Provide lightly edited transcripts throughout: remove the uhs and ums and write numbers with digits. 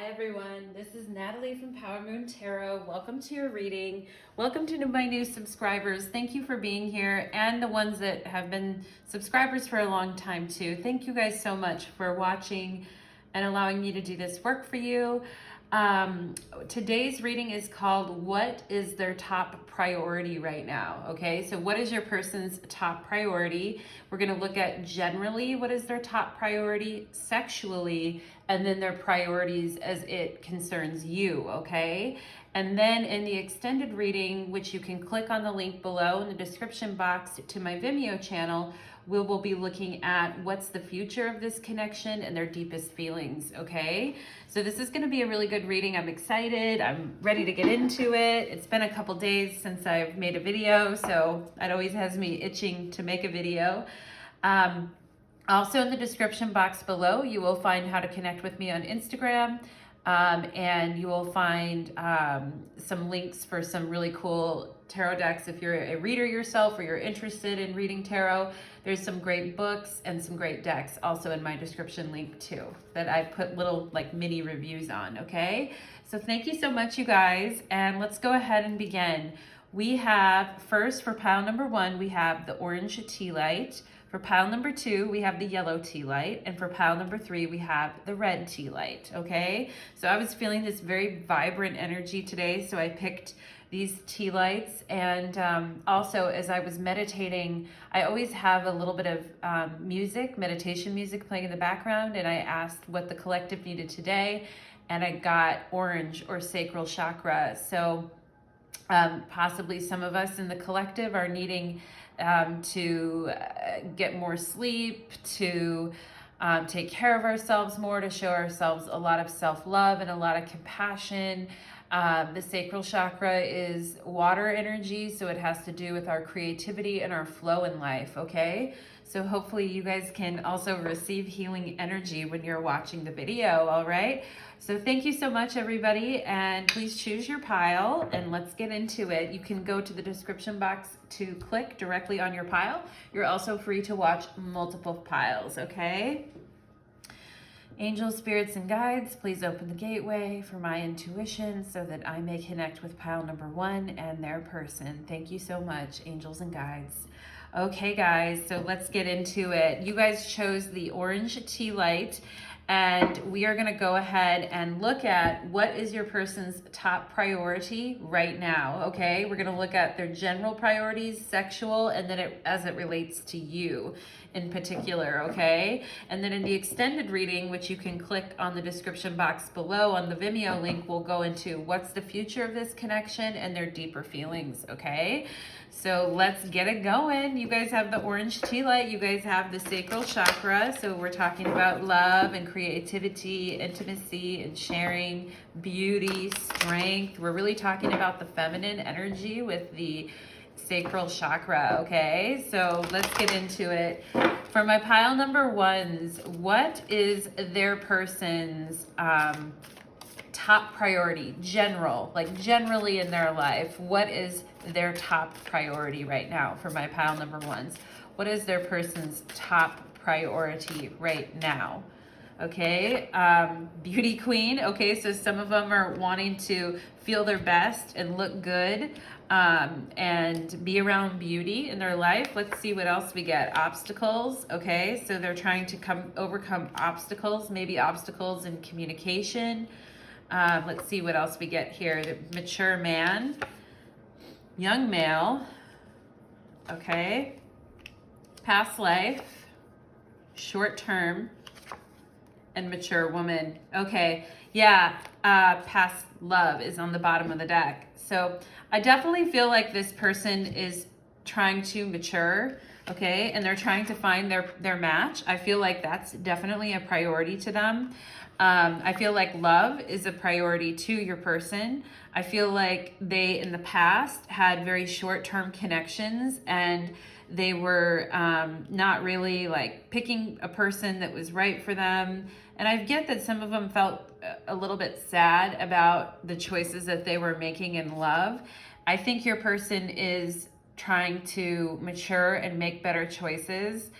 everyone, this is Natalie from Power Moon Tarot. Welcome to your reading. Welcome to my new subscribers. Thank you for being here, and the ones that have been subscribers for a long time too. Thank you guys so much for watching and allowing me to do this work for you. Today's reading is called What is Their Top Priority Right Now? Okay, so what is your person's top priority? We're going to look at generally what is their top priority, sexually, and then their priorities as it concerns you, okay? And then in the extended reading, which you can click on the link below in the description box to my Vimeo channel, we will be looking at what's the future of this connection and their deepest feelings, okay? So this is gonna be a really good reading. I'm excited, I'm ready to get into it. It's been a couple days since I've made a video, so it always has me itching to make a video. Also in the description box below, you will find how to connect with me on Instagram, and you will find some links for some really cool tarot decks. If you're a reader yourself or you're interested in reading tarot, there's some great books and some great decks also in my description link too that I put little like mini reviews on, okay? So thank you so much, you guys, and let's go ahead and begin. We have, first for pile number 1, we have the orange tea light. For pile number 2, we have the yellow tea light. And for pile number 3, we have the red tea light, okay? So I was feeling this very vibrant energy today, so I picked these tea lights. And also, as I was meditating, I always have a little bit of meditation music playing in the background, and I asked what the collective needed today, and I got orange or sacral chakra. So possibly some of us in the collective are needing to get more sleep, to take care of ourselves more, to show ourselves a lot of self-love and a lot of compassion. The sacral chakra is water energy, so it has to do with our creativity and our flow in life, okay? So hopefully you guys can also receive healing energy when you're watching the video, all right? So thank you so much, everybody, and please choose your pile, and let's get into it. You can go to the description box to click directly on your pile. You're also free to watch multiple piles, okay? Angels, spirits, and guides, please open the gateway for my intuition so that I may connect with pile number 1 and their person. Thank you so much, angels and guides. Okay, guys, so let's get into it. You guys chose the orange tea light, and we are gonna go ahead and look at what is your person's top priority right now, okay? We're gonna look at their general priorities, sexual, and then as it relates to you in particular, okay? And then in the extended reading, which you can click on the description box below on the Vimeo link, we'll go into what's the future of this connection and their deeper feelings, okay? So let's get it going. You guys have the orange tea light. You guys have the sacral chakra. So we're talking about love and creativity, intimacy and sharing, beauty, strength. We're really talking about the feminine energy with the sacral chakra, okay? So let's get into it. For my pile number 1s, what is their person's top priority, generally in their life? What is their top priority right now for my pile number 1s? What is their person's top priority right now? Okay, beauty queen. Okay, so some of them are wanting to feel their best and look good and be around beauty in their life. Let's see what else we get. Obstacles. Okay, so they're trying to overcome obstacles, maybe obstacles in communication. Let's see what else we get here. The mature man, young male, okay, past life, short term, and mature woman. Okay, yeah, past love is on the bottom of the deck. So I definitely feel like this person is trying to mature, okay, and they're trying to find their match. I feel like that's definitely a priority to them. I feel like love is a priority to your person. I feel like they, in the past, had very short-term connections, and they were not really like picking a person that was right for them. And I get that some of them felt a little bit sad about the choices that they were making in love. I think your person is trying to mature and make better choices.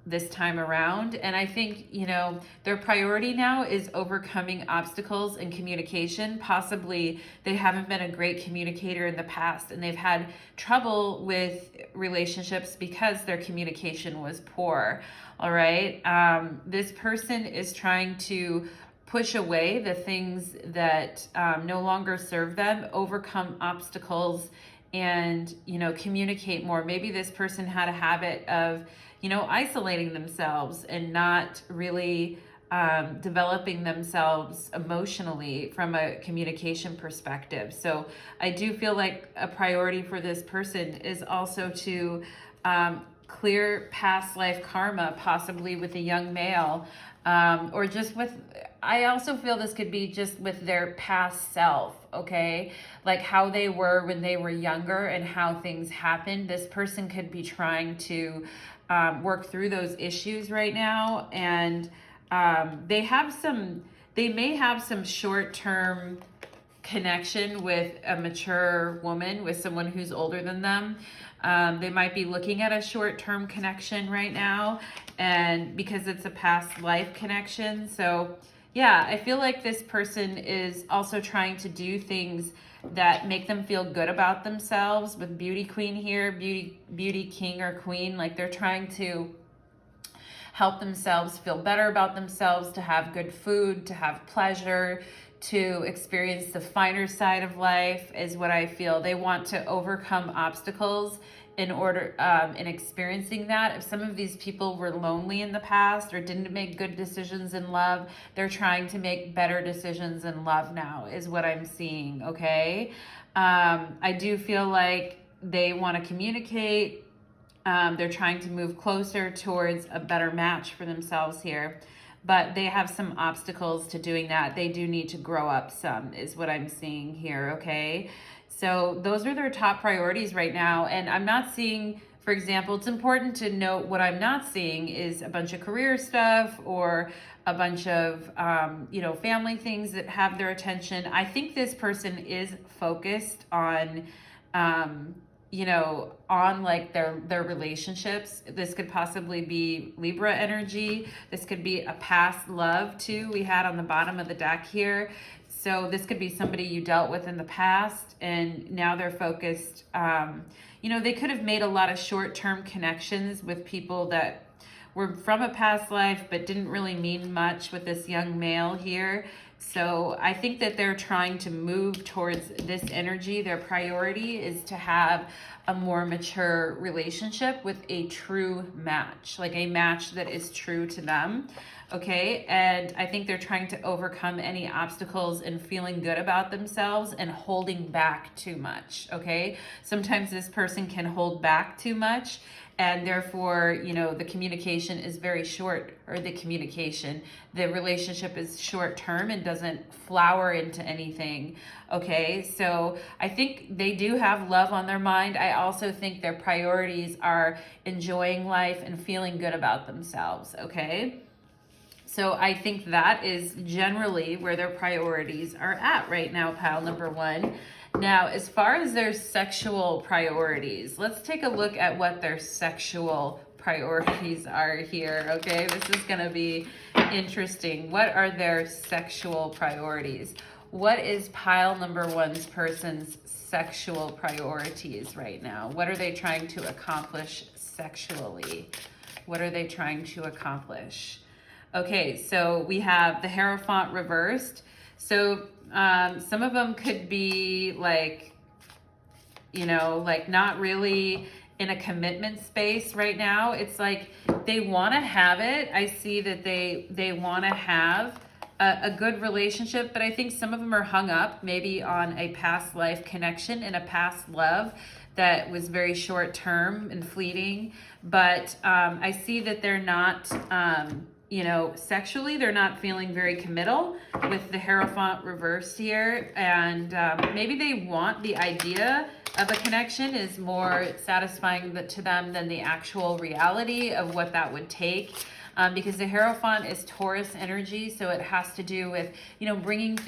this time around. And I think, you know, their priority now is overcoming obstacles in communication. Possibly they haven't been a great communicator in the past, and they've had trouble with relationships because their communication was poor. All right. This person is trying to push away the things that no longer serve them, overcome obstacles, and, you know, communicate more. Maybe this person had a habit of, you know, isolating themselves and not really developing themselves emotionally from a communication perspective. So I do feel like a priority for this person is also to clear past life karma, possibly with a young male, or just with, I also feel this could be just with their past self, okay? Like how they were when they were younger and how things happened. This person could be trying to work through those issues right now. And they may have some short-term connection with a mature woman, with someone who's older than them. They might be looking at a short-term connection right now, and because it's a past life connection. So yeah, I feel like this person is also trying to do things that make them feel good about themselves. With beauty queen here, beauty king or queen, like they're trying to help themselves feel better about themselves, to have good food, to have pleasure, to experience the finer side of life is what I feel. They want to overcome obstacles in order in experiencing that. If some of these people were lonely in the past or didn't make good decisions in love, they're trying to make better decisions in love now is what I'm seeing, okay? I do feel like they want to communicate. They're trying to move closer towards a better match for themselves here, but they have some obstacles to doing that. They do need to grow up some is what I'm seeing here, okay? So those are their top priorities right now. And I'm not seeing, for example, it's important to note what I'm not seeing is a bunch of career stuff or a bunch of, you know, family things that have their attention. I think this person is focused on, you know, on like their relationships. This could possibly be Libra energy. This could be a past love too. We had on the bottom of the deck here. So this could be somebody you dealt with in the past and now they're focused. You know, they could have made a lot of short-term connections with people that were from a past life but didn't really mean much with this young male here. So I think that they're trying to move towards this energy. Their priority is to have a more mature relationship with a true match, like a match that is true to them. Okay. And I think they're trying to overcome any obstacles and feeling good about themselves and holding back too much. Okay. Sometimes this person can hold back too much, and therefore, you know, the communication is very short, or the relationship is short term and doesn't flower into anything. Okay. So I think they do have love on their mind. I also think their priorities are enjoying life and feeling good about themselves. Okay. So I think that is generally where their priorities are at right now, pile number one. Now, as far as their sexual priorities, let's take a look at what their sexual priorities are here, okay? This is going to be interesting. What are their sexual priorities? What is pile number one's person's sexual priorities right now? What are they trying to accomplish sexually? What are they trying to accomplish? Okay, so we have the Hierophant reversed. So some of them could be like, you know, like not really in a commitment space right now. It's like they want to have it. I see that they want to have a good relationship, but I think some of them are hung up maybe on a past life connection and a past love that was very short term and fleeting. But I see that they're not... you know, sexually, they're not feeling very committal with the Hierophant reversed here. And maybe they want the idea of a connection is more satisfying to them than the actual reality of what that would take. Because the Hierophant is Taurus energy, so it has to do with, you know, bringing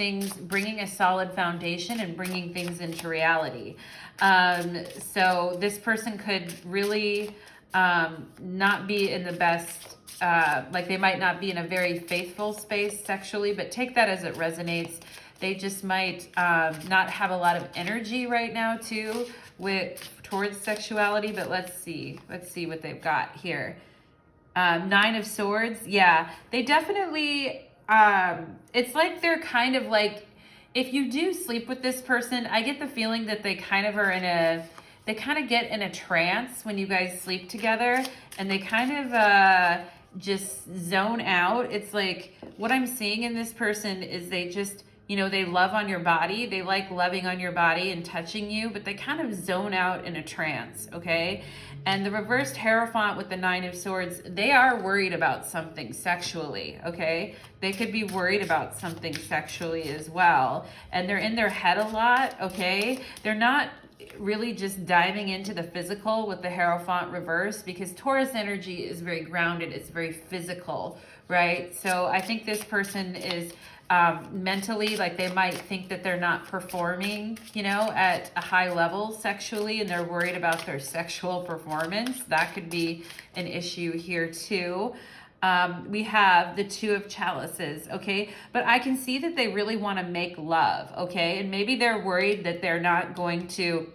a solid foundation and bringing things into reality. So this person could really... not be in the best, like they might not be in a very faithful space sexually, but take that as it resonates. They just might not have a lot of energy right now too towards sexuality, but let's see what they've got here. Nine of Swords. Yeah, they definitely, it's like they're kind of like, if you do sleep with this person, I get the feeling that they kind of are they kind of get in a trance when you guys sleep together, and they kind of just zone out. It's like what I'm seeing in this person is they just, they love on your body. They like loving on your body and touching you, but they kind of zone out in a trance, okay? And the reversed Hierophant with the Nine of Swords, they are worried about something sexually, okay? They could be worried about something sexually as well. And they're in their head a lot, okay? They're not really just diving into the physical with the Hierophant reverse, because Taurus energy is very grounded. It's very physical, right? So I think this person is mentally, like they might think that they're not performing, at a high level sexually, and they're worried about their sexual performance. That could be an issue here too. We have the Two of Chalices, okay? But I can see that they really want to make love, okay? And maybe they're worried that they're not going to.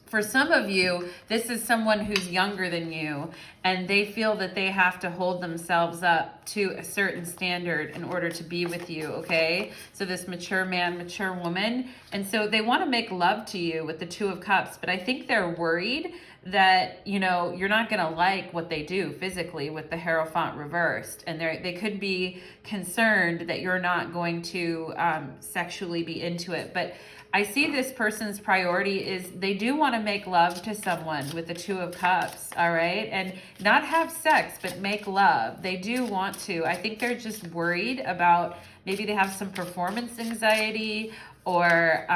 For some of you, this is someone who's younger than you, and they feel that they have to hold themselves up to a certain standard in order to be with you, okay? So this mature man, mature woman, and so they want to make love to you with the Two of Cups, but I think they're worried that, you're not going to like what they do physically with the Hierophant reversed, and they could be concerned that you're not going to sexually be into it. But I see this person's priority is they do want to make love to someone with the Two of Cups, all right? And not have sex, but make love. They do want to. I think they're just worried about, maybe they have some performance anxiety, or,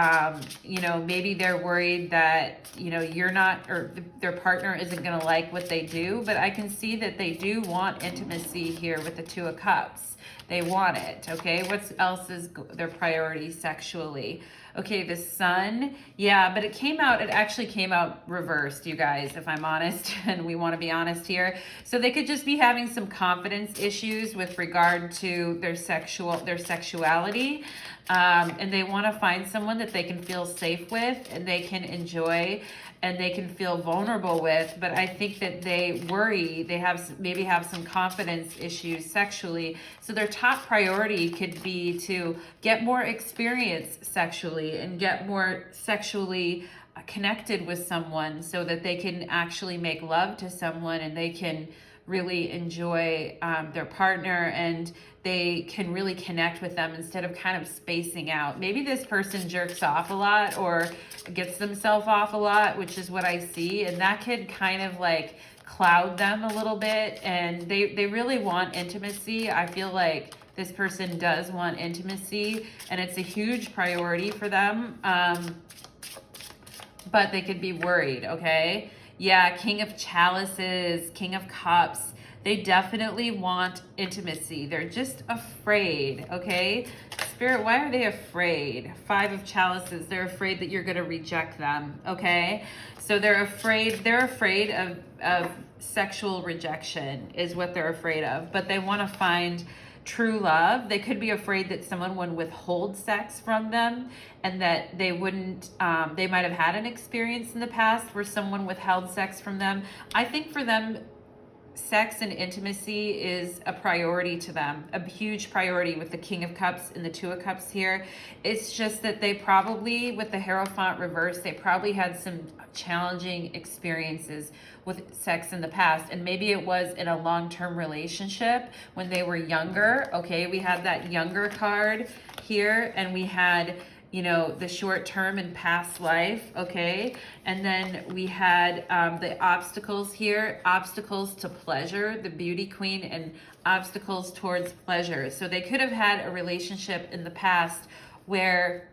maybe they're worried that, you're not, or their partner isn't going to like what they do. But I can see that they do want intimacy here with the Two of Cups. They want it, okay? What else is their priority sexually? Okay, the Sun. Yeah, but it actually came out reversed, you guys, if I'm honest, and we want to be honest here. So they could just be having some confidence issues with regard to their sexuality. And they want to find someone that they can feel safe with, and they can enjoy, and they can feel vulnerable with. But I think that they worry, they maybe have some confidence issues sexually. So their top priority could be to get more experience sexually and get more sexually connected with someone, so that they can actually make love to someone, and they can really enjoy their partner, and they can really connect with them instead of kind of spacing out. Maybe this person jerks off a lot or gets themselves off a lot, which is what I see, and that could kind of like cloud them a little bit, and they really want intimacy. I feel like this person does want intimacy, and it's a huge priority for them, but they could be worried, okay? Yeah, King of Chalices, King of Cups. They definitely want intimacy. They're just afraid, okay? Spirit, why are they afraid? Five of Chalices. They're afraid that you're going to reject them, okay? So they're afraid of sexual rejection is what they're afraid of, but they want to find true love. They could be afraid that someone would withhold sex from them, and that they wouldn't, they might have had an experience in the past where someone withheld sex from them. I think for them, sex and intimacy is a priority to them, a huge priority with the King of Cups and the Two of Cups here. It's just that they probably, with the Hierophant reverse, they probably had some challenging experiences with sex in the past, and maybe it was in a long-term relationship when they were younger. Okay, we had that younger card here, and we had the short term and past life, okay? And then we had the obstacles here, obstacles to pleasure, the beauty queen, and obstacles towards pleasure. So they could have had a relationship in the past where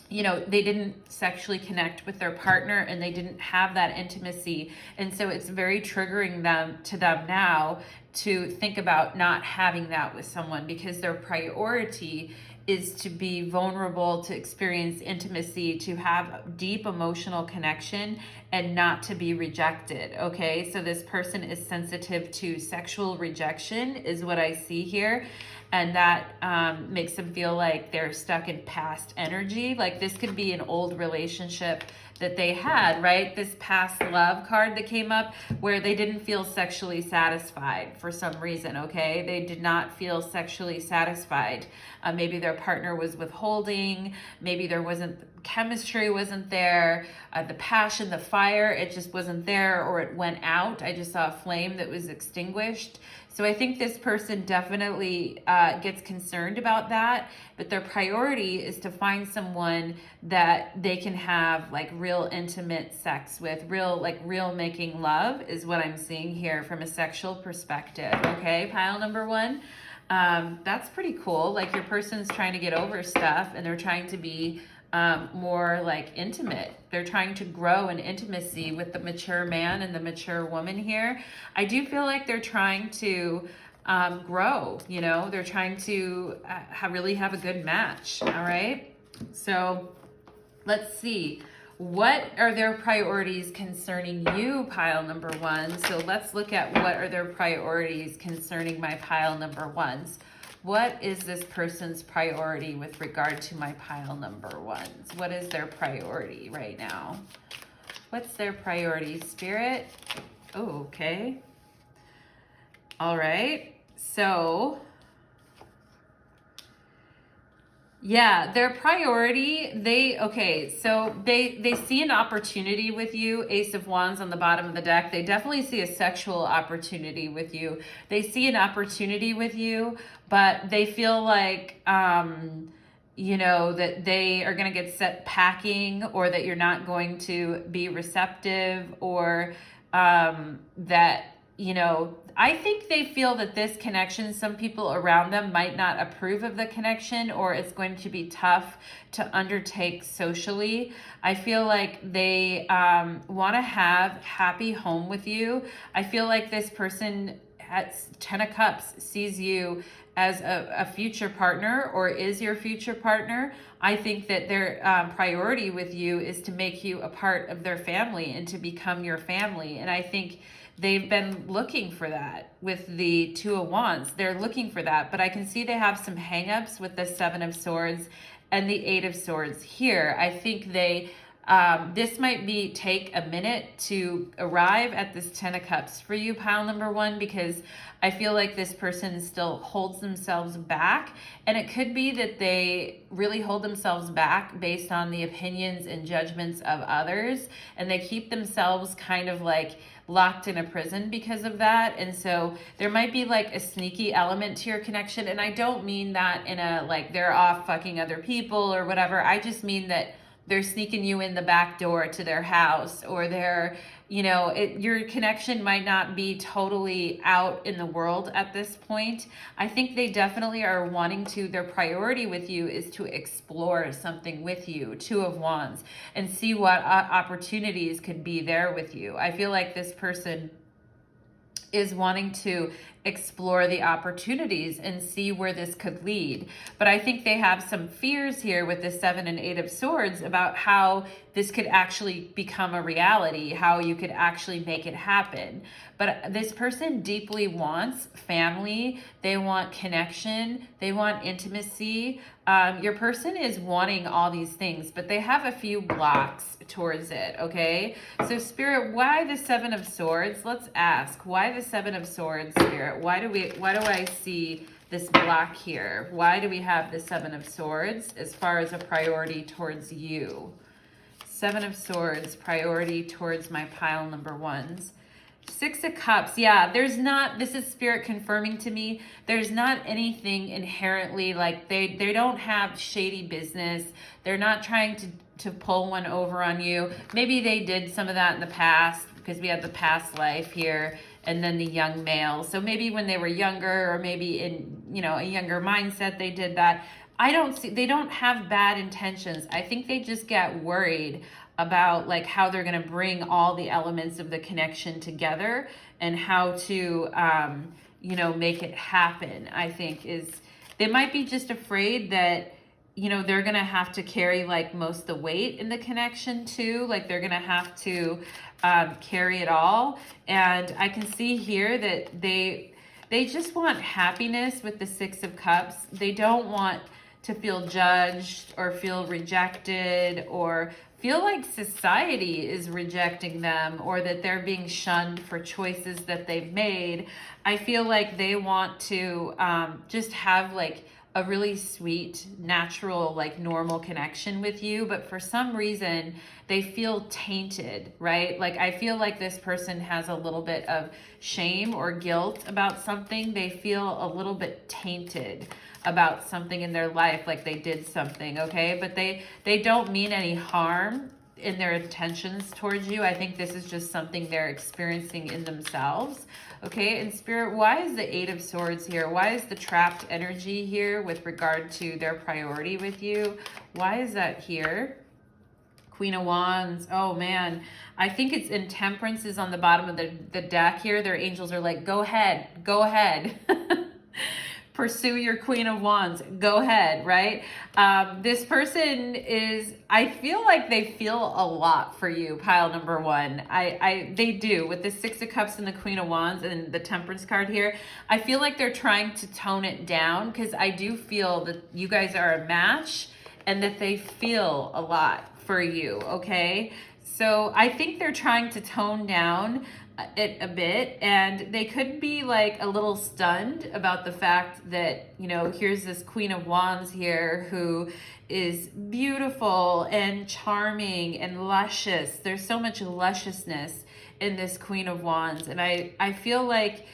they didn't sexually connect with their partner, and they didn't have that intimacy. And so it's very triggering to them now to think about not having that with someone, because their priority is to be vulnerable, to experience intimacy, to have deep emotional connection, and not to be rejected. Okay, so this person is sensitive to sexual rejection is what I see here. And that makes them feel like they're stuck in past energy. Like this could be an old relationship that they had, right? This past love card that came up where they didn't feel sexually satisfied for some reason, okay? They did not feel sexually satisfied. Maybe their partner was withholding. Maybe there wasn't, chemistry wasn't there. The passion, the fire, it just wasn't there, or it went out. I just saw a flame that was extinguished. So I think this person definitely gets concerned about that, but their priority is to find someone that they can have like real intimate sex with, real making love is what I'm seeing here from a sexual perspective. Okay, pile number one. That's pretty cool. Like your person's trying to get over stuff and they're trying to be more like intimate. They're trying to grow in intimacy with the mature man and the mature woman here. I do feel like they're trying to grow, you know, they're trying to really have a good match. All right. So let's see. What are their priorities concerning you, pile number one? So let's look at what are their priorities concerning my pile number ones. What is this person's priority with regard to my pile number ones? What is their priority right now? What's their priority, Spirit? Oh, okay. All right. So, yeah, their priority, they see an opportunity with you. Ace of Wands on the bottom of the deck. They definitely see a sexual opportunity with you. They see an opportunity with you, but they feel like, you know, that they are going to get set packing, or that you're not going to be receptive, or that, you know, I think they feel that this connection, some people around them might not approve of the connection, or it's going to be tough to undertake socially. I feel like they want to have happy home with you. I feel like this person at 10 of Cups sees you as a future partner, or is your future partner. I think that their priority with you is to make you a part of their family and to become your family. And I think they've been looking for that with the Two of Wands. They're looking for that, but I can see they have some hangups with the Seven of Swords and the Eight of Swords here. I think they, this might take a minute to arrive at this Ten of Cups for you, pile number one, because I feel like this person still holds themselves back. And it could be that they really hold themselves back based on the opinions and judgments of others. And they keep themselves kind of like locked in a prison because of that. And so there might be like a sneaky element to your connection. And I don't mean that in a like they're off fucking other people or whatever. I just mean that they're sneaking you in the back door to their house, or they're, you know, your connection might not be totally out in the world at this point. I think they definitely are wanting to, their priority with you is to explore something with you, Two of Wands, and see what opportunities could be there with you. I feel like this person is wanting to explore the opportunities and see where this could lead. But I think they have some fears here with the Seven and Eight of Swords about how this could actually become a reality, how you could actually make it happen. But this person deeply wants family. They want connection. They want intimacy. Your person is wanting all these things, but they have a few blocks towards it, okay? So Spirit, why the Seven of Swords? Let's ask, why the Seven of Swords, Spirit? Why do I see this block here? Why do we have the Seven of Swords as far as a priority towards you? Seven of Swords, priority towards my pile number ones. Six of Cups, yeah, this is Spirit confirming to me, there's not anything inherently, like they don't have shady business. They're not trying to pull one over on you. Maybe they did some of that in the past, because we have the past life here, and then the young male. So maybe when they were younger, or maybe in, you know, a younger mindset, they did that. They don't have bad intentions. I think they just get worried about like how they're going to bring all the elements of the connection together, and how to, make it happen, I think they might be just afraid that, they're going to have to carry like most of the weight in the connection too. Like they're going to have to carry it all. And I can see here that they just want happiness with the Six of Cups. They don't want to feel judged or feel rejected or feel like society is rejecting them or that they're being shunned for choices that they've made. I feel like they want to just have like a really sweet, natural, like normal connection with you. But for some reason, they feel tainted, right? Like I feel like this person has a little bit of shame or guilt about something. They feel a little bit tainted about something in their life, like they did something, okay? But they don't mean any harm in their intentions towards you. I think this is just something they're experiencing in themselves, okay? And Spirit, why is the Eight of Swords here? Why is the trapped energy here with regard to their priority with you? Why is that here? Queen of Wands. Oh man, I think it's Intemperance is on the bottom of the deck here. Their angels are like, go ahead, go ahead. Pursue your Queen of Wands. Go ahead, right? This person is, I feel like they feel a lot for you, pile number one. They do. With the Six of Cups and the Queen of Wands and the Temperance card here, I feel like they're trying to tone it down because I do feel that you guys are a match and that they feel a lot for you, okay? So I think they're trying to tone down it a bit, and they could be like a little stunned about the fact that, here's this Queen of Wands here who is beautiful and charming and luscious. There's so much lusciousness in this Queen of Wands, and I feel like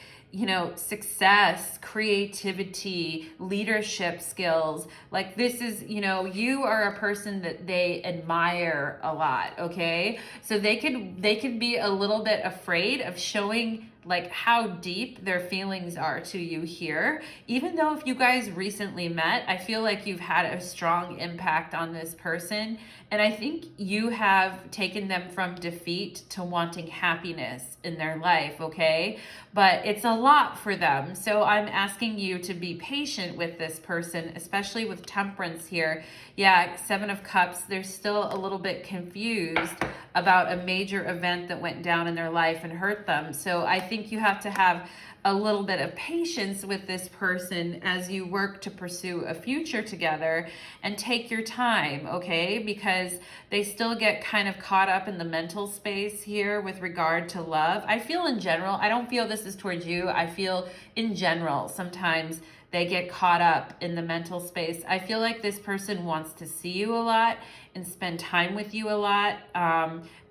success, creativity, leadership skills, like this is, you are a person that they admire a lot, okay? So they could be a little bit afraid of showing like how deep their feelings are to you here. Even though if you guys recently met, I feel like you've had a strong impact on this person. And I think you have taken them from defeat to wanting happiness in their life, okay? But it's a lot for them. So I'm asking you to be patient with this person, especially with Temperance here. Yeah, Seven of Cups, they're still a little bit confused about a major event that went down in their life and hurt them. So I think you have to have a little bit of patience with this person as you work to pursue a future together, and take your time, okay? Because they still get kind of caught up in the mental space here with regard to love. I feel in general, I don't feel this is towards you, I feel in general sometimes they get caught up in the mental space. I feel like this person wants to see you a lot and spend time with you a lot,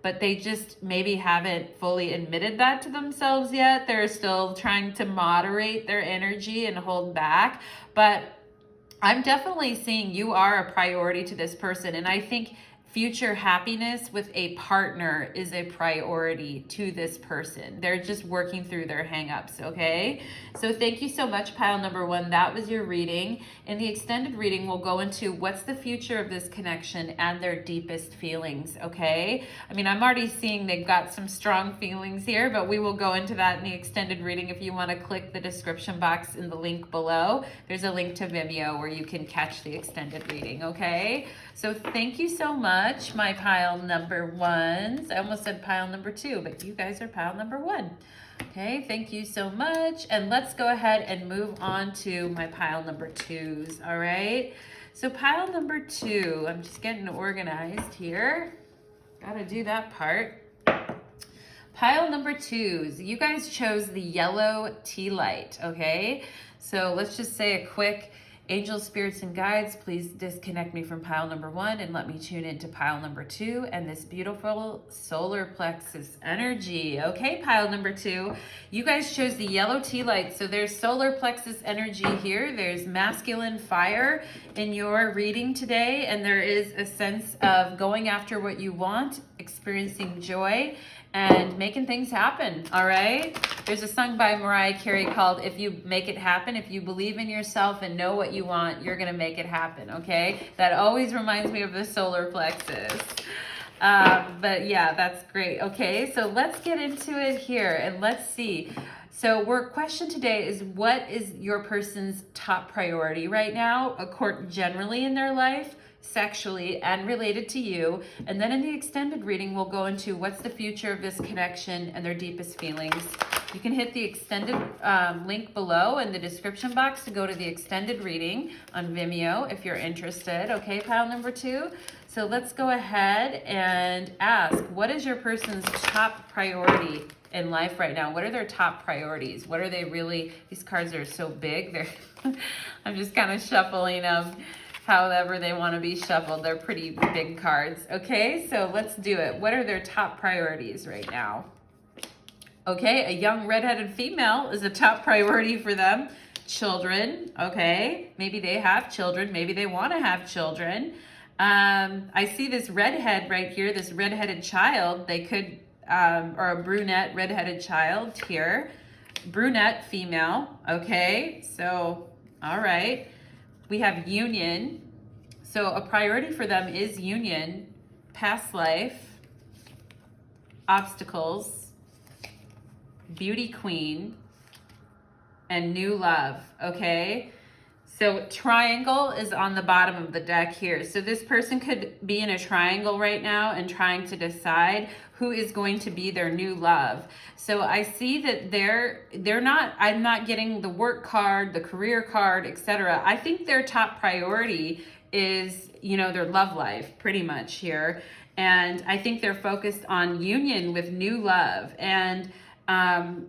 but they just maybe haven't fully admitted that to themselves yet. They're still trying to moderate their energy and hold back. But I'm definitely seeing you are a priority to this person. And I think future happiness with a partner is a priority to this person. They're just working through their hangups, okay? So thank you so much, pile number one. That was your reading. In the extended reading, we'll go into what's the future of this connection and their deepest feelings, okay? I mean, I'm already seeing they've got some strong feelings here, but we will go into that in the extended reading. If you want to click the description box in the link below, there's a link to Vimeo where you can catch the extended reading, okay? So thank you so much, my pile number ones. I almost said pile number two, but you guys are pile number one. Okay, thank you so much. And let's go ahead and move on to my pile number twos, all right? So pile number two, I'm just getting organized here. Gotta do that part. Pile number twos, you guys chose the yellow tea light, okay? So let's just say a quick, angels, spirits, and guides, please disconnect me from pile number one and let me tune into pile number two and this beautiful solar plexus energy. Okay, pile number two, you guys chose the yellow tea light. So there's solar plexus energy here. There's masculine fire in your reading today, and there is a sense of going after what you want, experiencing joy, and making things happen, all right? There's a song by Mariah Carey called If You Make It Happen. If you believe in yourself and know what you want, you're gonna make it happen, okay? That always reminds me of the solar plexus. But yeah, that's great. Okay, so let's get into it here and let's see. So our question today is, what is your person's top priority right now, generally in their life, sexually and related to you? And then in the extended reading, we'll go into what's the future of this connection and their deepest feelings. You can hit the extended link below in the description box to go to the extended reading on Vimeo if you're interested. Okay, pile number 2. So let's go ahead and ask, what is your person's top priority in life right now? What are their top priorities? What are they really, these cards are so big. I'm just kind of shuffling them however they want to be shuffled. They're pretty big cards. Okay, so let's do it. What are their top priorities right now? Okay, a young redheaded female is a top priority for them. Children, okay. Maybe they have children. Maybe they want to have children. I see this redhead right here, this redheaded child. They could, or a brunette redheaded child here. Brunette female, okay. So, all right. We have union. So a priority for them is union, past life, obstacles, beauty queen, and new love, okay? So triangle is on the bottom of the deck here. So this person could be in a triangle right now and trying to decide who is going to be their new love. So I see that they're not, I'm not getting the work card, the career card, etc. I think their top priority is, you know, their love life pretty much here. And I think they're focused on union with new love. And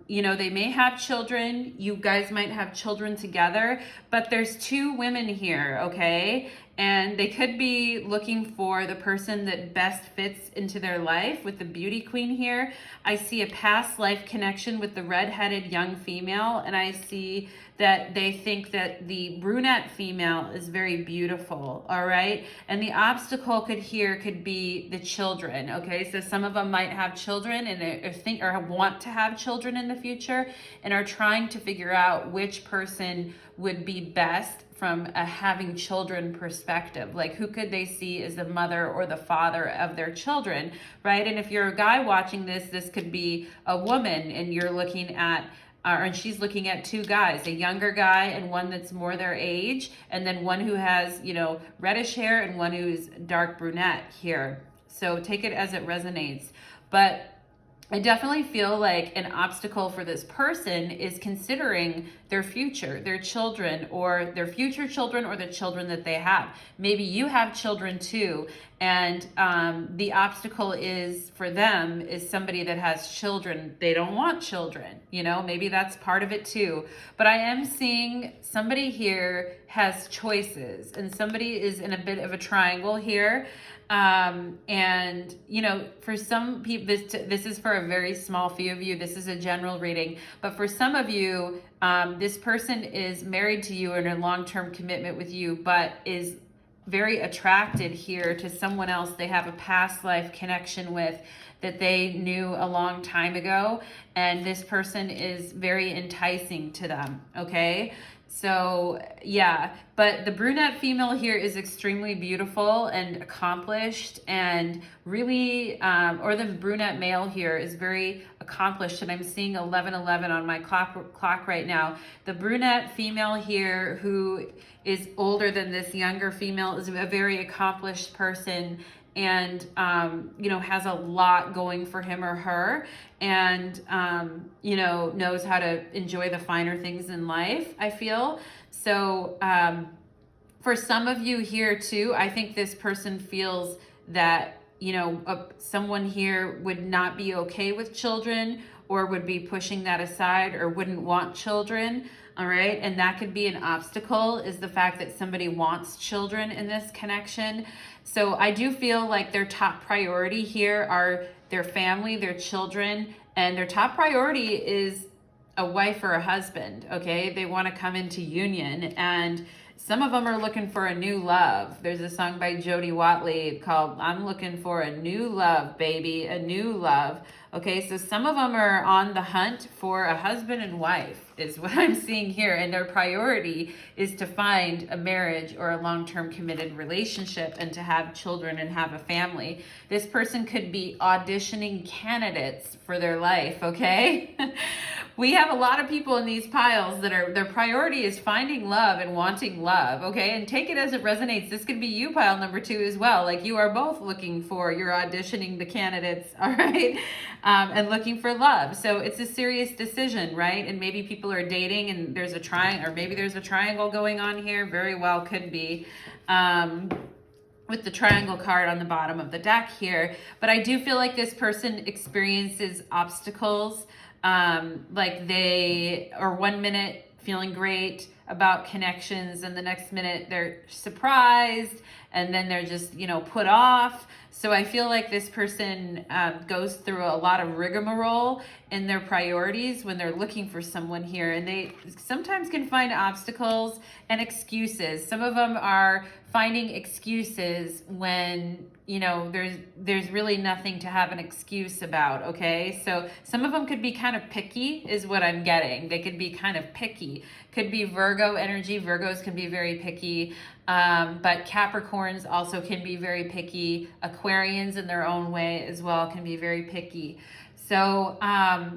you know, they may have children. You guys might have children together, but there's 2 women here, okay? And they could be looking for the person that best fits into their life with the beauty queen here. I see a past life connection with the redheaded young female, and I see that they think that the brunette female is very beautiful, all right? And the obstacle could be the children, okay? So some of them might have children and or want to have children in the future and are trying to figure out which person would be best from a having children perspective. Like, who could they see as the mother or the father of their children, right? And if you're a guy watching this, this could be a woman and you're looking at and she's looking at 2 guys, a younger guy and one that's more their age, and then one who has, you know, reddish hair and one who's dark brunette here. So take it as it resonates. But I definitely feel like an obstacle for this person is considering their future, their children, or their future children, or the children that they have. Maybe you have children too, and the obstacle is for them is somebody that has children. They don't want children, you know, maybe that's part of it too. But I am seeing somebody here has choices, and somebody is in a bit of a triangle here. And you know, for some people, this is for a very small few of you. This is a general reading, but for some of you, this person is married to you in a long-term commitment with you, but is very attracted here to someone else they have a past life connection with that they knew a long time ago, and this person is very enticing to them, okay? So yeah, but the brunette female here is extremely beautiful and accomplished, and really, or the brunette male here is very accomplished, and I'm seeing 1111 on my clock right now. The brunette female here, who is older than this younger female, is a very accomplished person, and you know, has a lot going for him or her, and you know, knows how to enjoy the finer things in life, I feel. So for some of you here too, I think this person feels that, you know, someone here would not be okay with children, or would be pushing that aside, or wouldn't want children. All right, and that could be an obstacle, is the fact that somebody wants children in this connection. So I do feel like their top priority here are their family, their children, and their top priority is a wife or a husband, okay? They want to come into union, and some of them are looking for a new love. There's a song by Jody Watley called "I'm Looking for a New Love, Baby, a New Love." Okay, so some of them are on the hunt for a husband and wife, is what I'm seeing here, and their priority is to find a marriage or a long-term committed relationship and to have children and have a family. This person could be auditioning candidates for their life, okay? We have a lot of people in these piles that are, their priority is finding love and wanting love, okay? And take it as it resonates. This could be you, pile number 2 as well. Like, you are both looking for, you're auditioning the candidates, all right? And looking for love. So it's a serious decision, right? And maybe people are dating and there's a triangle, or maybe there's a triangle going on here. Very well could be. With the triangle card on the bottom of the deck here. But I do feel like this person experiences obstacles. Like they are 1 minute feeling great about connections and the next minute they're surprised and then they're just, you know, put off. So I feel like this person goes through a lot of rigmarole in their priorities when they're looking for someone here, and they sometimes can find obstacles and excuses. Some of them are finding excuses when, you know, there's really nothing to have an excuse about, okay? So some of them could be kind of picky is what I'm getting. They could be kind of picky. Could be Virgo energy. Virgos can be very picky. But Capricorns also can be very picky. Aquarians in their own way as well can be very picky. So,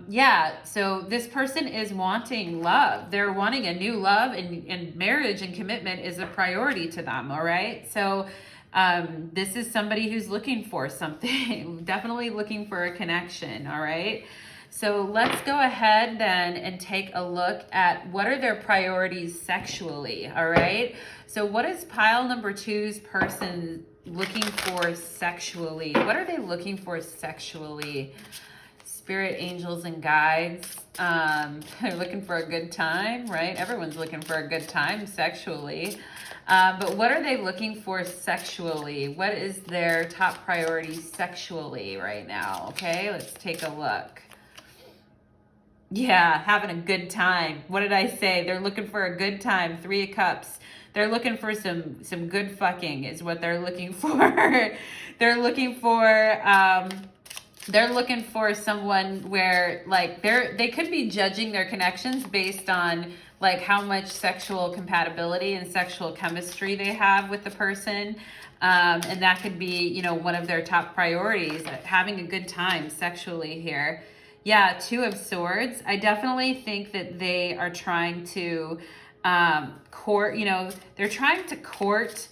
yeah, so this person is wanting love. They're wanting a new love, and marriage and commitment is a priority to them, all right? So, this is somebody who's looking for something, definitely looking for a connection, all right? So let's go ahead then and take a look at what are their priorities sexually, all right? So what is pile number 2's person looking for sexually? What are they looking for sexually? Spirit, angels, and guides. They're looking for a good time, right? Everyone's looking for a good time sexually. But what are they looking for sexually? What is their top priority sexually right now? Okay, let's take a look. Yeah, having a good time. What did I say? They're looking for a good time. 3 of Cups. They're looking for some good fucking is what they're looking for. They're looking for someone where, like, they could be judging their connections based on like how much sexual compatibility and sexual chemistry they have with the person. And that could be, you know, one of their top priorities, having a good time sexually here. Yeah, 2 of Swords. I definitely think that they are trying to court, you know, they're trying to court.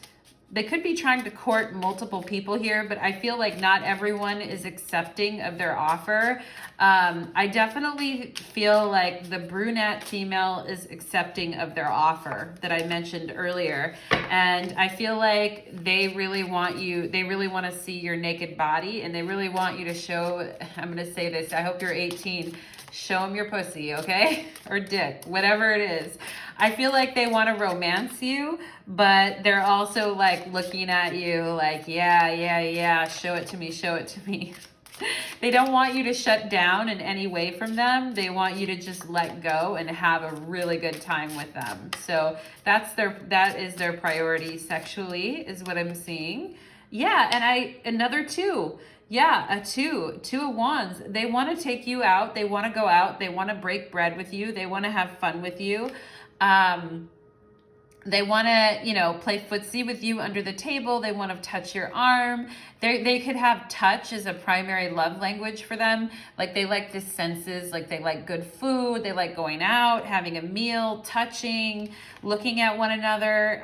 They could be trying to court multiple people here, but I feel like not everyone is accepting of their offer. I definitely feel like the brunette female is accepting of their offer that I mentioned earlier. And I feel like they really want you, they really want to see your naked body, and they really want you to show, I'm going to say this, I hope you're 18, show them your pussy, okay? Or dick, whatever it is. I feel like they want to romance you, but they're also like looking at you like, yeah, show it to me, show it to me. They don't want you to shut down in any way from them. They want you to just let go and have a really good time with them. So that is their priority sexually, is what I'm seeing. Yeah, and another 2. Yeah, a 2 of Wands. They want to take you out. They want to go out. They want to break bread with you. They want to have fun with you. They want to, you know, play footsie with you under the table. They want to touch your arm. They could have touch as a primary love language for them. Like, they like the senses, like they like good food. They like going out, having a meal, touching, looking at one another.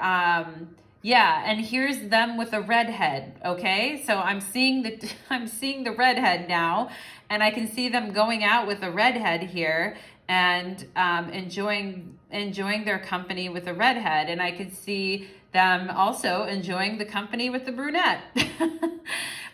Yeah, and here's them with a redhead, okay? So I'm seeing the redhead now, and I can see them going out with a redhead here and enjoying their company with a redhead, and I could see them also enjoying the company with the brunette.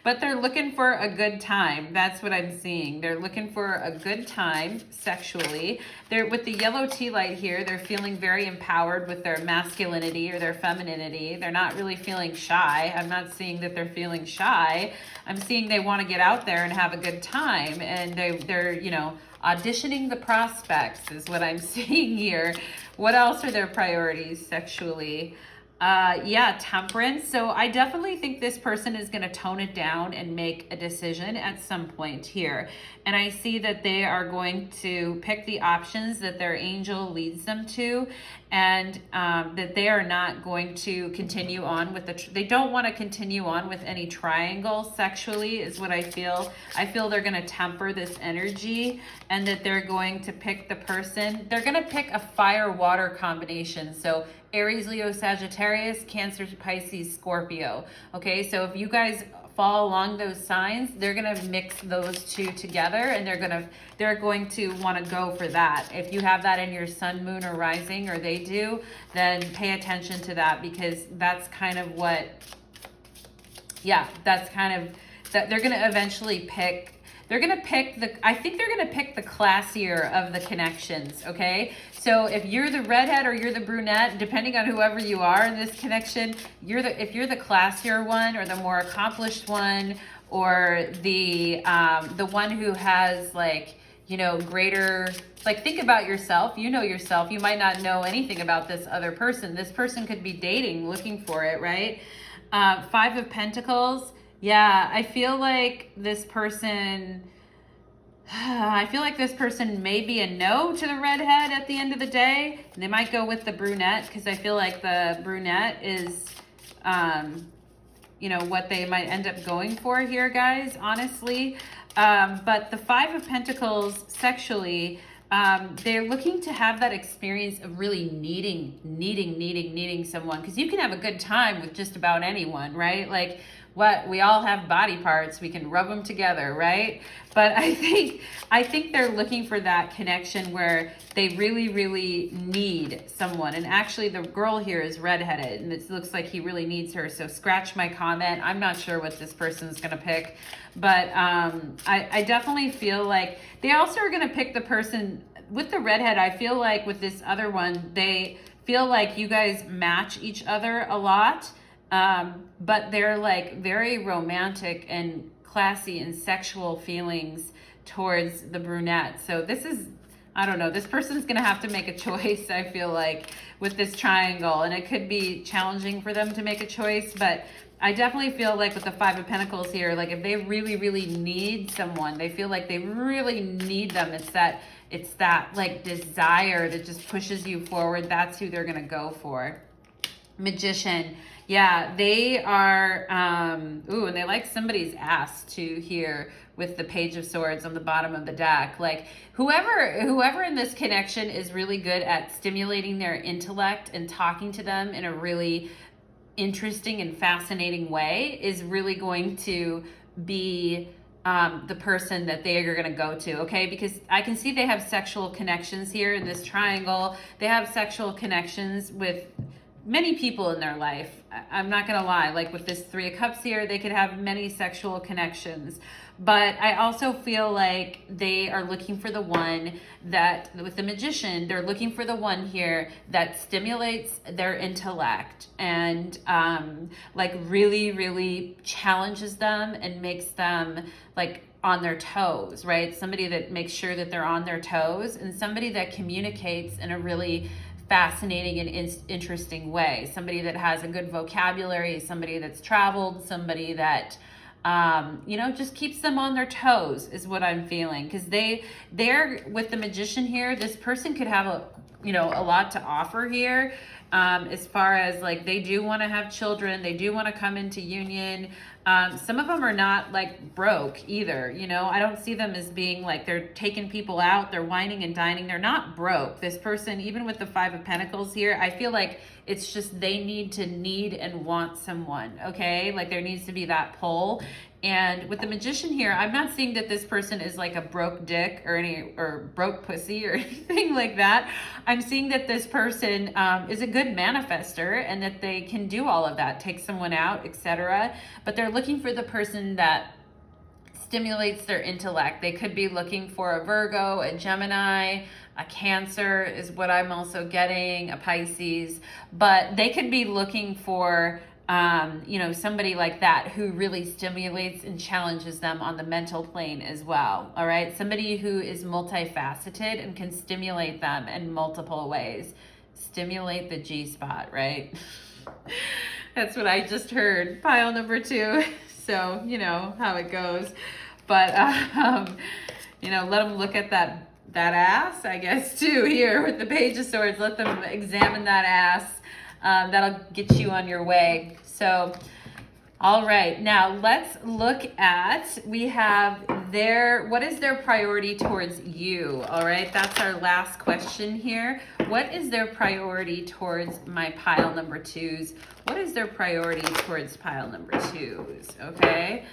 But they're looking for a good time. That's what I'm seeing. They're looking for a good time sexually. They're with the yellow tea light here. They're feeling very empowered with their masculinity or their femininity. They're not really feeling shy. I'm not seeing that they're feeling shy. I'm seeing they want to get out there and have a good time, and they're you know, auditioning the prospects is what I'm seeing here. What else are their priorities sexually? Yeah, temperance. So I definitely think this person is going to tone it down and make a decision at some point here. And I see that they are going to pick the options that their angel leads them to, and that they are not going to continue on with they don't want to continue on with any triangle sexually, is what I feel. I feel they're going to temper this energy, and that they're going to pick the person. They're going to pick a fire-water combination. So Aries, Leo, Sagittarius, Cancer, Pisces, Scorpio. Okay, so if you guys fall along those signs, they're gonna mix those two together, and they're going to want to go for that. If you have that in your sun, moon, or rising, or they do, then pay attention to that, because that's kind of what, yeah, that's kind of that they're gonna eventually pick. They're going to pick I think they're going to pick the classier of the connections, okay? So if you're the redhead or you're the brunette, depending on whoever you are in this connection, if you're the classier one, or the more accomplished one, or the one who has, like, you know, greater, like, think about yourself. You know yourself. You might not know anything about this other person. This person could be dating, looking for it, right? Five of Pentacles. Yeah, I feel like this person may be a no to the redhead at the end of the day. They might go with the brunette, because I feel like the brunette is, you know, what they might end up going for here, guys, honestly. But the Five of Pentacles sexually, they're looking to have that experience of really needing someone, because you can have a good time with just about anyone, right? Like, we all have body parts, we can rub them together, right? But I think they're looking for that connection where they really need someone. And actually the girl here is redheaded, and it looks like he really needs her. So scratch my comment. I'm not sure what this person's gonna pick, but I definitely feel like they also are gonna pick the person with the redhead. I feel like with this other one, they feel like you guys match each other a lot. But they're like very romantic and classy and sexual feelings towards the brunette. So this is, I don't know, this person's gonna have to make a choice, I feel like, with this triangle, and it could be challenging for them to make a choice. But I definitely feel like with the Five of Pentacles here, like if they really need someone, they feel like they really need them. It's that like desire that just pushes you forward. That's who they're gonna go for. Magician. Yeah, they are, ooh, and they like somebody's ass too here with the Page of Swords on the bottom of the deck. Like whoever in this connection is really good at stimulating their intellect and talking to them in a really interesting and fascinating way is really going to be the person that they are going to go to, okay? Because I can see they have sexual connections here in this triangle. They have sexual connections with many people in their life. I'm not gonna lie, like with this Three of Cups here, they could have many sexual connections. But I also feel like they are looking for the one that, with the Magician, they're looking for the one here that stimulates their intellect and like really challenges them and makes them like on their toes, right? Somebody that makes sure that they're on their toes, and somebody that communicates in a really fascinating and interesting way. Somebody that has a good vocabulary, somebody that's traveled, somebody that you know, just keeps them on their toes is what I'm feeling. Because they're with the Magician here, this person could have a lot to offer here, as far as like they do want to have children, they do want to come into union. Some of them are not like broke either, you know. I don't see them as being like they're taking people out, they're whining and dining. They're not broke. This person, even with the Five of Pentacles here, I feel like it's just they need and want someone, okay? Like there needs to be that pull. And with the Magician here, I'm not seeing that this person is like a broke dick or broke pussy or anything like that. I'm seeing that this person is a good manifester and that they can do all of that, take someone out, etc. But they're looking for the person that stimulates their intellect. They could be looking for a Virgo, a Gemini, a Cancer is what I'm also getting, a Pisces. But they could be looking for somebody like that who really stimulates and challenges them on the mental plane as well. All right. Somebody who is multifaceted and can stimulate them in multiple ways. Stimulate the G spot, right? That's what I just heard. Pile number 2. So, you know how it goes. But, you know, let them look at that ass, I guess, too, here with the Page of Swords. Let them examine that ass. That'll get you on your way. So, all right, now let's look at, we have what is their priority towards you? All right, that's our last question here. What is their priority towards my pile number 2s? What is their priority towards pile number 2s? Okay.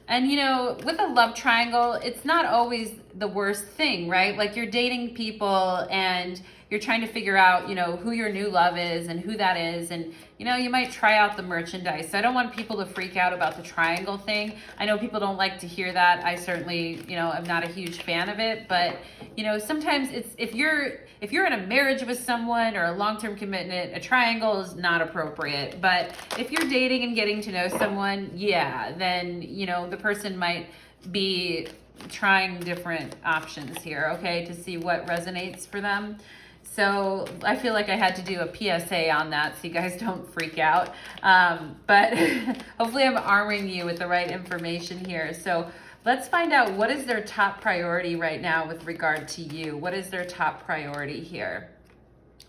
And you know, with a love triangle, it's not always the worst thing, right? Like you're dating people and you're trying to figure out, you know, who your new love is and who that is. And, you know, you might try out the merchandise. So I don't want people to freak out about the triangle thing. I know people don't like to hear that. I certainly, you know, I'm not a huge fan of it. But, you know, sometimes it's, if you're in a marriage with someone or a long-term commitment, a triangle is not appropriate. But if you're dating and getting to know someone, yeah, then, you know, the person might be trying different options here, okay, to see what resonates for them. So I feel like I had to do a PSA on that so you guys don't freak out. But hopefully I'm arming you with the right information here. So let's find out, what is their top priority right now with regard to you? What is their top priority here?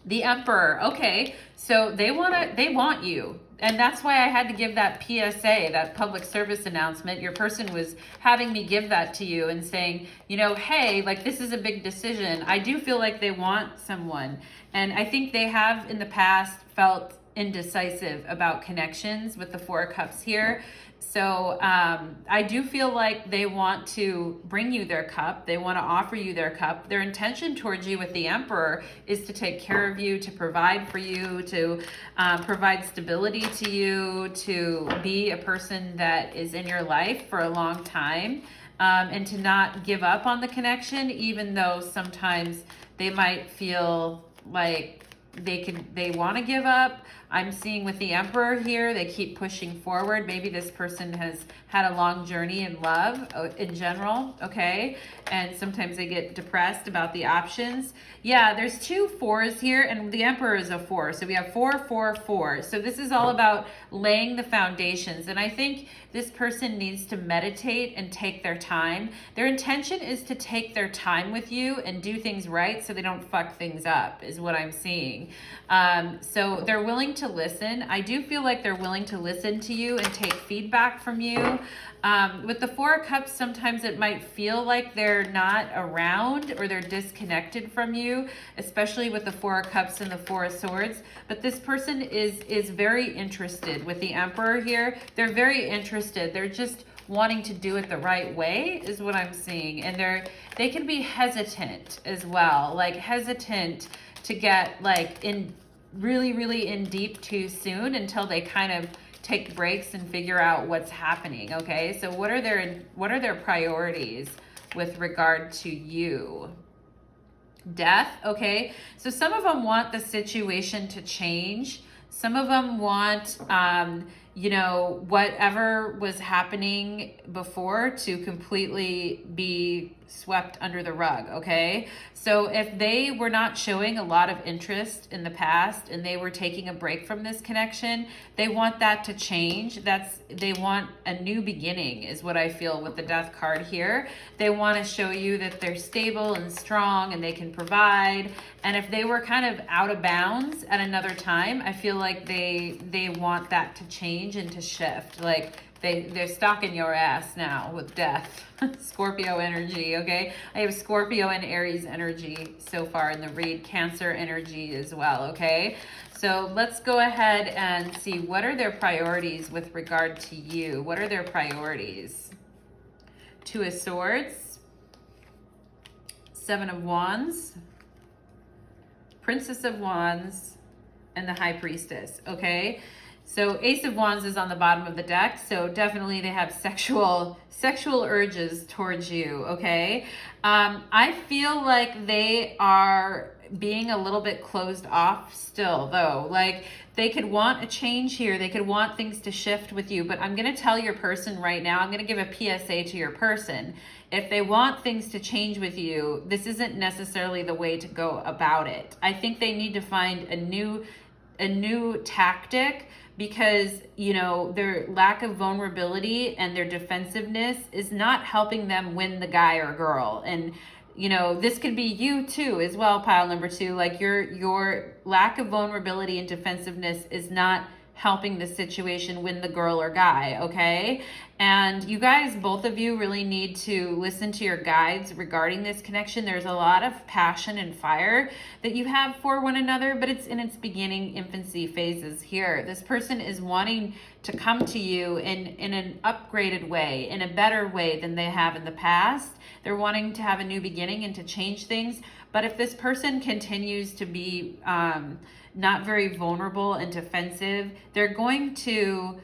The Emperor. Okay, so they want you. And that's why I had to give that PSA, that public service announcement. Your person was having me give that to you and saying, you know, hey, like this is a big decision. I do feel like they want someone. And I think they have in the past felt indecisive about connections with the 4 of Cups here. So I do feel like they want to bring you their cup. They want to offer you their cup. Their intention towards you with the Emperor is to take care of you, to provide for you, to provide stability to you, to be a person that is in your life for a long time, and to not give up on the connection, even though sometimes they might feel like they want to give up. I'm seeing with the Emperor here, they keep pushing forward. Maybe this person has had a long journey in love in general, okay? And sometimes they get depressed about the options. Yeah, there's 2 4s here, and the Emperor is a 4. So we have 4, 4, 4. So this is all about laying the foundations. And I think this person needs to meditate and take their time. Their intention is to take their time with you and do things right so they don't fuck things up, is what I'm seeing. So they're willing to listen. I do feel like they're willing to listen to you and take feedback from you. With the 4 of Cups, sometimes it might feel like they're not around or they're disconnected from you, especially with the 4 of Cups and the 4 of Swords. But this person is very interested. With the Emperor here, they're very interested. They're just wanting to do it the right way, is what I'm seeing. And they can be hesitant as well, like hesitant to get like in really in deep too soon until they kind of take breaks and figure out what's happening. Okay, so what are their priorities with regard to you? Death. Okay, so some of them want the situation to change. Some of them want you know, whatever was happening before to completely be swept under the rug, okay? So if they were not showing a lot of interest in the past and they were taking a break from this connection, they want that to change. They want a new beginning, is what I feel with the Death card here. They want to show you that they're stable and strong and they can provide. And if they were kind of out of bounds at another time, I feel like they want that to change and to shift. Like they're stalking your ass now with Death. Scorpio energy, okay? I have Scorpio and Aries energy so far in the read, Cancer energy as well, okay? So let's go ahead and see, what are their priorities with regard to you? What are their priorities? 2 of Swords, 7 of Wands, Princess of Wands, and the High Priestess, okay? So Ace of Wands is on the bottom of the deck, so definitely they have sexual urges towards you, okay? I feel like they are being a little bit closed off still, though. Like, they could want a change here. They could want things to shift with you, but I'm going to tell your person right now, I'm going to give a PSA to your person. If they want things to change with you, this isn't necessarily the way to go about it. I think they need to find a new a new tactic, because, you know, their lack of vulnerability and their defensiveness is not helping them win the guy or girl. And, you know, this could be you too as well, pile number 2. Like your lack of vulnerability and defensiveness is not helping the situation win the girl or guy, okay? And you guys, both of you, really need to listen to your guides regarding this connection. There's a lot of passion and fire that you have for one another, but it's in its beginning infancy phases here. This person is wanting to come to you in an upgraded way, in a better way than they have in the past. They're wanting to have a new beginning and to change things. But if this person continues to be not very vulnerable and defensive, they're going to,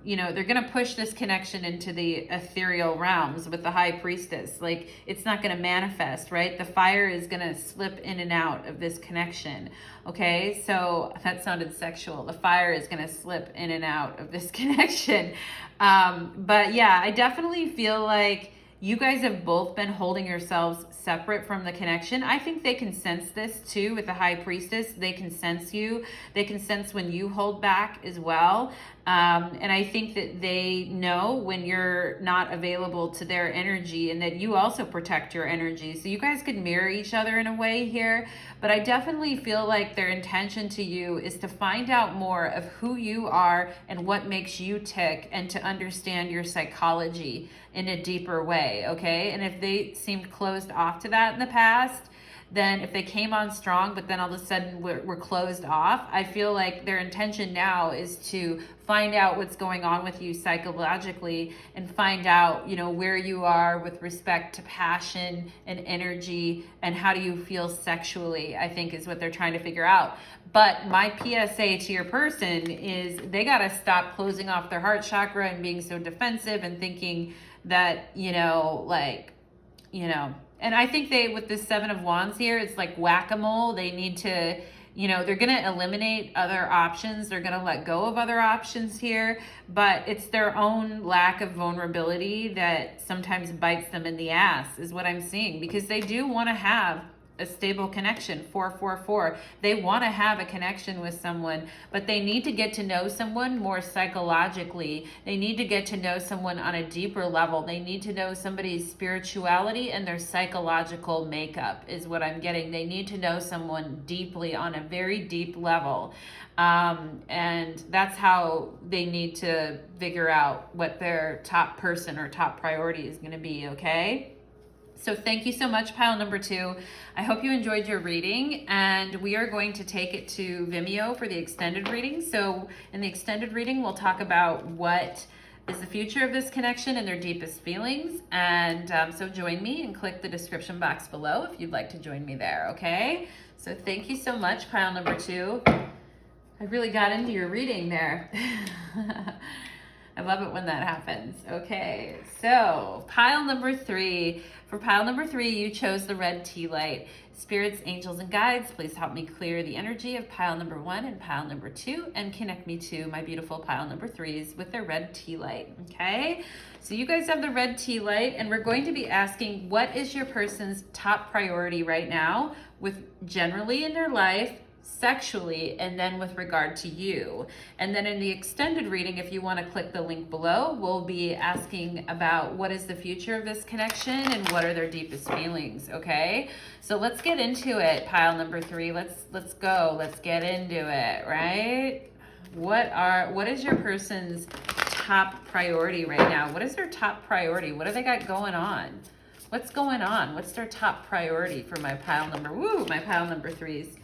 you know, they're going to push this connection into the ethereal realms with the high priestess. Like, it's not going to manifest, right? The fire is going to slip in and out of this connection. Okay, so that sounded sexual. The fire is going to slip in and out of this connection. But yeah, I definitely feel like you guys have both been holding yourselves separate from the connection. I think they can sense this too with the high priestess. They can sense you. They can sense when you hold back as well. And I think that they know when you're not available to their energy, and that you also protect your energy. So you guys could mirror each other in a way here. But I definitely feel like their intention to you is to find out more of who you are and what makes you tick, and to understand your psychology in a deeper way, okay? And if they seemed closed off to that in the past, then if they came on strong, but then all of a sudden we're closed off, I feel like their intention now is to find out what's going on with you psychologically, and find out, you know, where you are with respect to passion and energy, and how do you feel sexually, I think is what they're trying to figure out. But my PSA to your person is they got to stop closing off their heart chakra and being so defensive and thinking that, you know, like, you know, and I think they, with this 7 of Wands here, it's like whack-a-mole. They need to, you know, they're going to eliminate other options. They're going to let go of other options here, but it's their own lack of vulnerability that sometimes bites them in the ass, is what I'm seeing, because they do want to have a stable connection. 444, they want to have a connection with someone, but they need to get to know someone more psychologically. They need to get to know someone on a deeper level. They need to know somebody's spirituality and their psychological makeup, is what I'm getting. They need to know someone deeply, on a very deep level, and that's how they need to figure out what their top person or top priority is going to be, okay? So thank you so much, pile number 2. I hope you enjoyed your reading, and we are going to take it to Vimeo for the extended reading. So in the extended reading, we'll talk about what is the future of this connection and their deepest feelings. And so join me and click the description box below if you'd like to join me there, okay? So thank you so much, pile number 2. I really got into your reading there. I love it when that happens. Okay, so pile number 3. For pile number 3, you chose the red tea light. Spirits, angels, and guides, please help me clear the energy of pile number 1 and pile number 2, and connect me to my beautiful pile number 3s with their red tea light, okay? So you guys have the red tea light, and we're going to be asking, what is your person's top priority right now, with generally in their life, sexually, and then with regard to you. And then in the extended reading, if you want to click the link below, we'll be asking about what is the future of this connection and what are their deepest feelings, okay? So let's get into it, pile number 3. Let's go. Let's get into it, right? What is your person's top priority right now? What is their top priority? What do they got going on? What's going on? What's their top priority for my pile number 3s?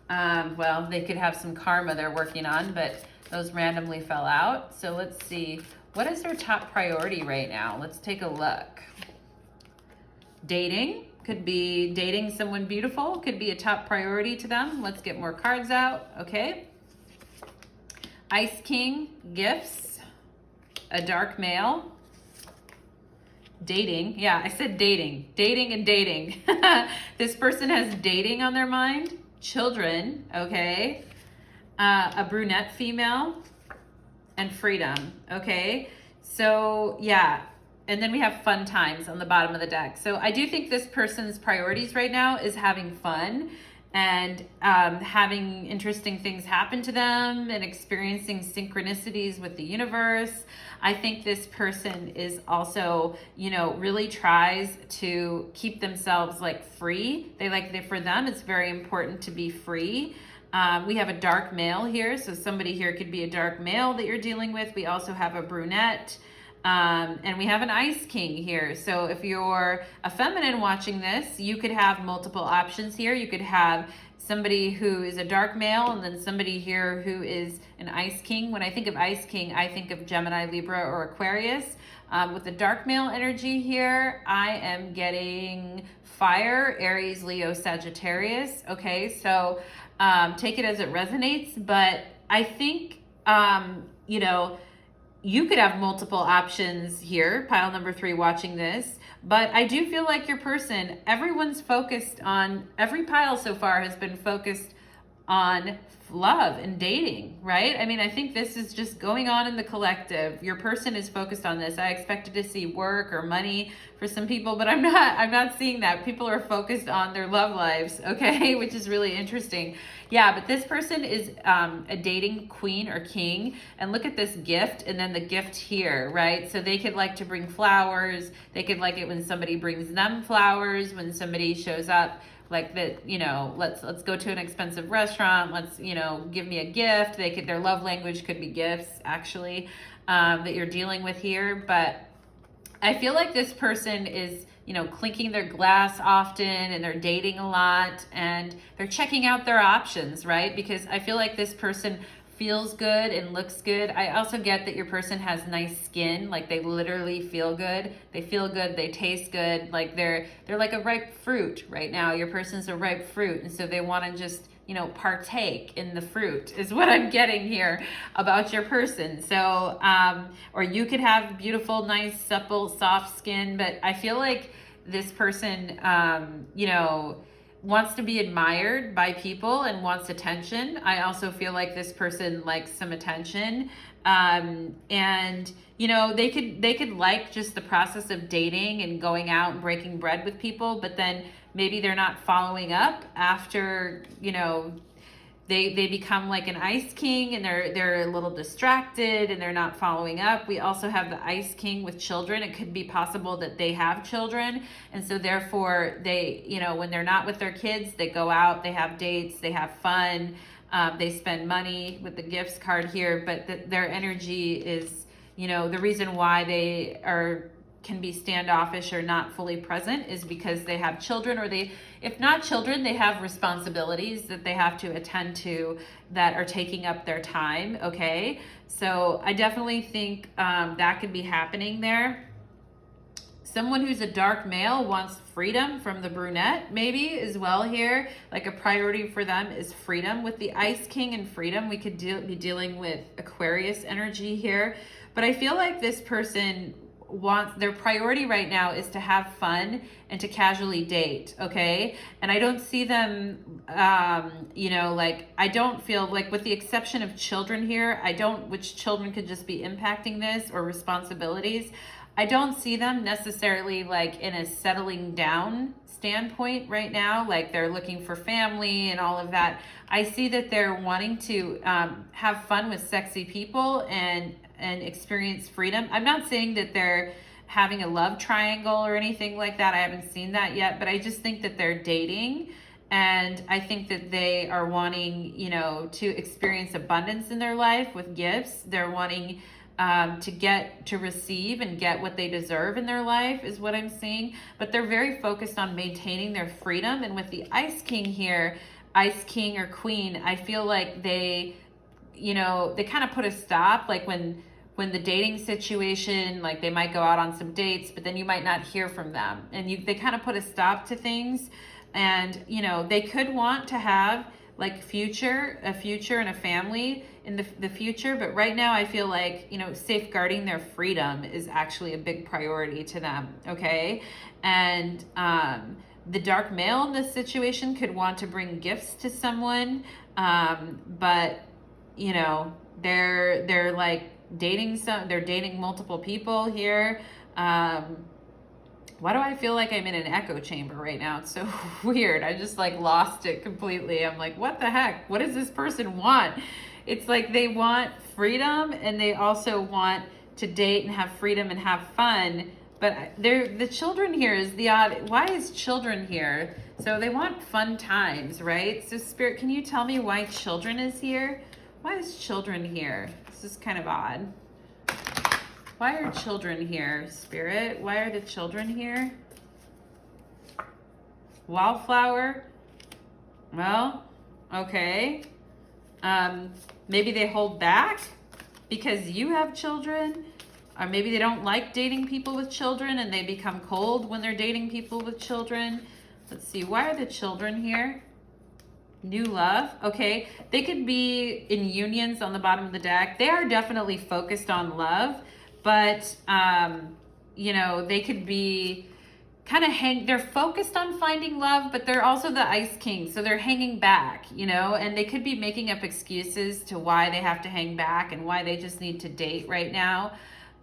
Well, they could have some karma they're working on, but those randomly fell out. So let's see, what is their top priority right now? Let's take a look. Dating, could be dating someone beautiful, could be a top priority to them. Let's get more cards out, okay? Ice King, gifts, a dark male, dating. Yeah, I said dating and dating. This person has dating on their mind. Children, okay, a brunette female, and freedom, okay? So yeah, and then we have fun times on the bottom of the deck. So I do think this person's priorities right now is having fun and having interesting things happen to them and experiencing synchronicities with the universe. I think this person is also, really tries to keep themselves like free. For them, it's very important to be free. We have a dark male here, so somebody here could be a dark male that you're dealing with. We also have a brunette. And we have an Ice King here. So if you're a feminine watching this, you could have multiple options here. You could have somebody who is a dark male and then somebody here who is an Ice King. When I think of Ice King, I think of Gemini, Libra, or Aquarius. With the dark male energy here, I am getting fire, Aries, Leo, Sagittarius. Okay, so take it as it resonates. But I think, you could have multiple options here, pile number 3 watching this, but I do feel like your person, every pile so far has been focused on love and dating, right? I mean, I think this is just going on in the collective. Your person is focused on this. I expected to see work or money for some people, but I'm not seeing that. People are focused on their love lives, okay? Which is really interesting. Yeah, but this person is a dating queen or king, and look at this gift and then the gift here, right? So they could like to bring flowers. They could like it when somebody brings them flowers, when somebody shows up like that, let's go to an expensive restaurant. Let's, give me a gift. Their love language could be gifts actually, that you're dealing with here. But I feel like this person is, clinking their glass often, and they're dating a lot, and they're checking out their options, right? Because I feel like this person feels good and looks good. I also get that your person has nice skin, like they literally feel good. They feel good, they taste good, like they're like a ripe fruit right now. Your person's a ripe fruit, and so they want to just, partake in the fruit is what I'm getting here about your person. So, or you could have beautiful, nice, supple, soft skin, but I feel like this person, wants to be admired by people and wants attention. I also feel like this person likes some attention. And they could like just the process of dating and going out and breaking bread with people, but then maybe they're not following up after, they become like an Ice King, and they're a little distracted and they're not following up. We also have the Ice King with children. It could be possible that they have children, and so therefore they, when they're not with their kids, they go out, they have dates, they have fun, they spend money with the gifts card here. But their energy is, the reason why they can be standoffish or not fully present is because they have children, or if not children, they have responsibilities that they have to attend to that are taking up their time, okay? So I definitely think that could be happening there. Someone who's a dark male wants freedom from the brunette, maybe, as well here. Like a priority for them is freedom. With the Ice King and freedom, we could be dealing with Aquarius energy here. But I feel like this person their priority right now is to have fun and to casually date, okay? And I don't see them, I don't feel like, with the exception of children here, which children could just be impacting this, or responsibilities, I don't see them necessarily like in a settling down standpoint right now, like they're looking for family and all of that. I see that they're wanting to have fun with sexy people and experience freedom. I'm not saying that they're having a love triangle or anything like that. I haven't seen that yet, but I just think that they're dating, and I think that they are wanting, to experience abundance in their life with gifts. They're wanting to receive and get what they deserve in their life is what I'm seeing, but they're very focused on maintaining their freedom. And with the Ice King here, Ice King or Queen, I feel like they kind of put a stop, like when the dating situation, like they might go out on some dates, but then you might not hear from them, and they kind of put a stop to things. And they could want to have like a future and a family in the future, but right now I feel like safeguarding their freedom is actually a big priority to them, okay? And the dark male in this situation could want to bring gifts to someone, but they're like dating they're dating multiple people here. Why do I feel like I'm in an echo chamber right now? It's so weird. I just like lost it completely. I'm like, what the heck? What does this person want? It's like they want freedom and they also want to date and have freedom and have fun. But the children here is the odd. Why is children here? So they want fun times, right? So Spirit, can you tell me why children is here? Why is children here? This is kind of odd. Why are children here, Spirit? Why are the children here? Wallflower. Well, okay. Maybe they hold back because you have children. Or maybe they don't like dating people with children and they become cold when they're dating people with children. Let's see, why are the children here? New love, okay. They could be in unions on the bottom of the deck. They are definitely focused on love, but, you know, they could be kind of they're focused on finding love, but they're also the Ice King, so they're hanging back, you know, and they could be making up excuses to why they have to hang back and why they just need to date right now.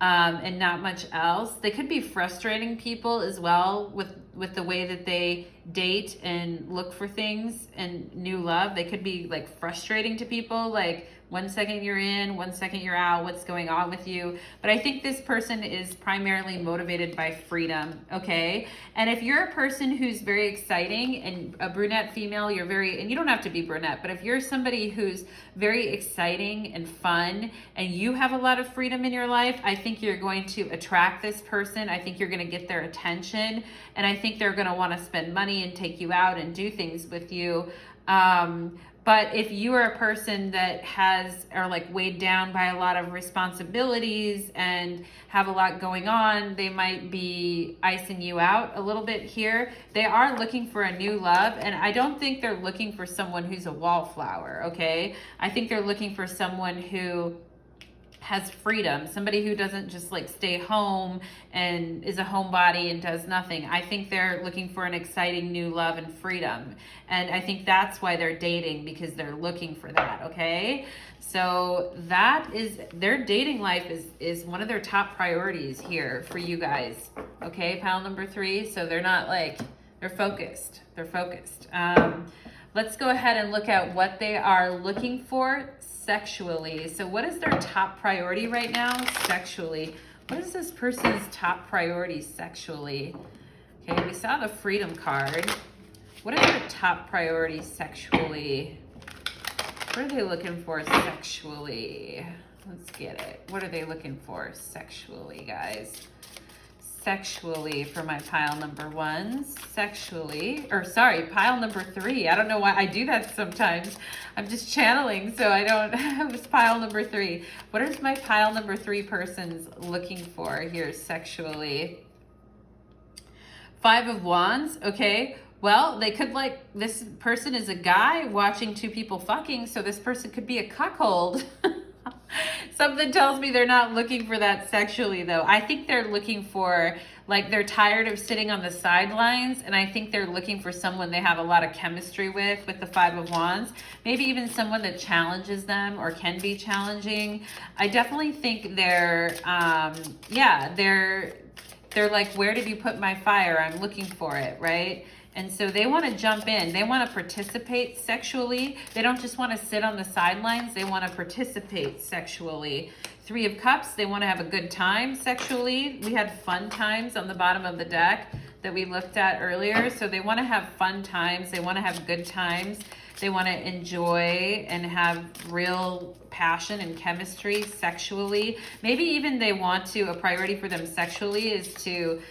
And not much else. They could be frustrating people as well with the way that they date and look for things and new love. They could be like frustrating to people, like 1 second you're in, 1 second you're out, what's going on with you? But I think this person is primarily motivated by freedom, okay? And if you're a person who's very exciting and a brunette female, and you don't have to be brunette, but if you're somebody who's very exciting and fun and you have a lot of freedom in your life, I think you're going to attract this person. I think you're going to get their attention, and I think they're going to want to spend money and take you out and do things with you. But if you are a person that are like weighed down by a lot of responsibilities and have a lot going on, they might be icing you out a little bit here. They are looking for a new love, and I don't think they're looking for someone who's a wallflower, okay? I think they're looking for someone who has freedom, somebody who doesn't just like stay home and is a homebody and does nothing. I think they're looking for an exciting new love and freedom. And I think that's why they're dating, because they're looking for that, okay? So that is, their dating life is one of their top priorities here for you guys, okay? Pile number 3. So they're not like, they're focused. They're focused. Let's go ahead and look at what they are looking for sexually. So what is their top priority right now sexually? What is this person's top priority sexually? Okay, we saw the freedom card. What are their top priorities sexually? What are they looking for sexually? Let's get it. What are they looking for sexually, guys? Sexually for my pile number 1, pile number 3. I don't know why I do that sometimes. I'm just channeling, so I don't, it was pile number 3. What is my pile number 3 person's looking for here sexually? 5 of Wands, okay. Well, they could this person is a guy watching 2 people fucking, so this person could be a cuckold. Something tells me they're not looking for that sexually, though. I think they're looking for, they're tired of sitting on the sidelines, and I think they're looking for someone they have a lot of chemistry with the 5 of Wands. Maybe even someone that challenges them or can be challenging. I definitely think they're like, where did you put my fire? I'm looking for it, right? And so they want to jump in. They want to participate sexually. They don't just want to sit on the sidelines. They want to participate sexually. 3 of Cups, they want to have a good time sexually. We had fun times on the bottom of the deck that we looked at earlier. So they want to have fun times. They want to have good times. They want to enjoy and have real passion and chemistry sexually. Maybe even they want to, a priority for them sexually is to,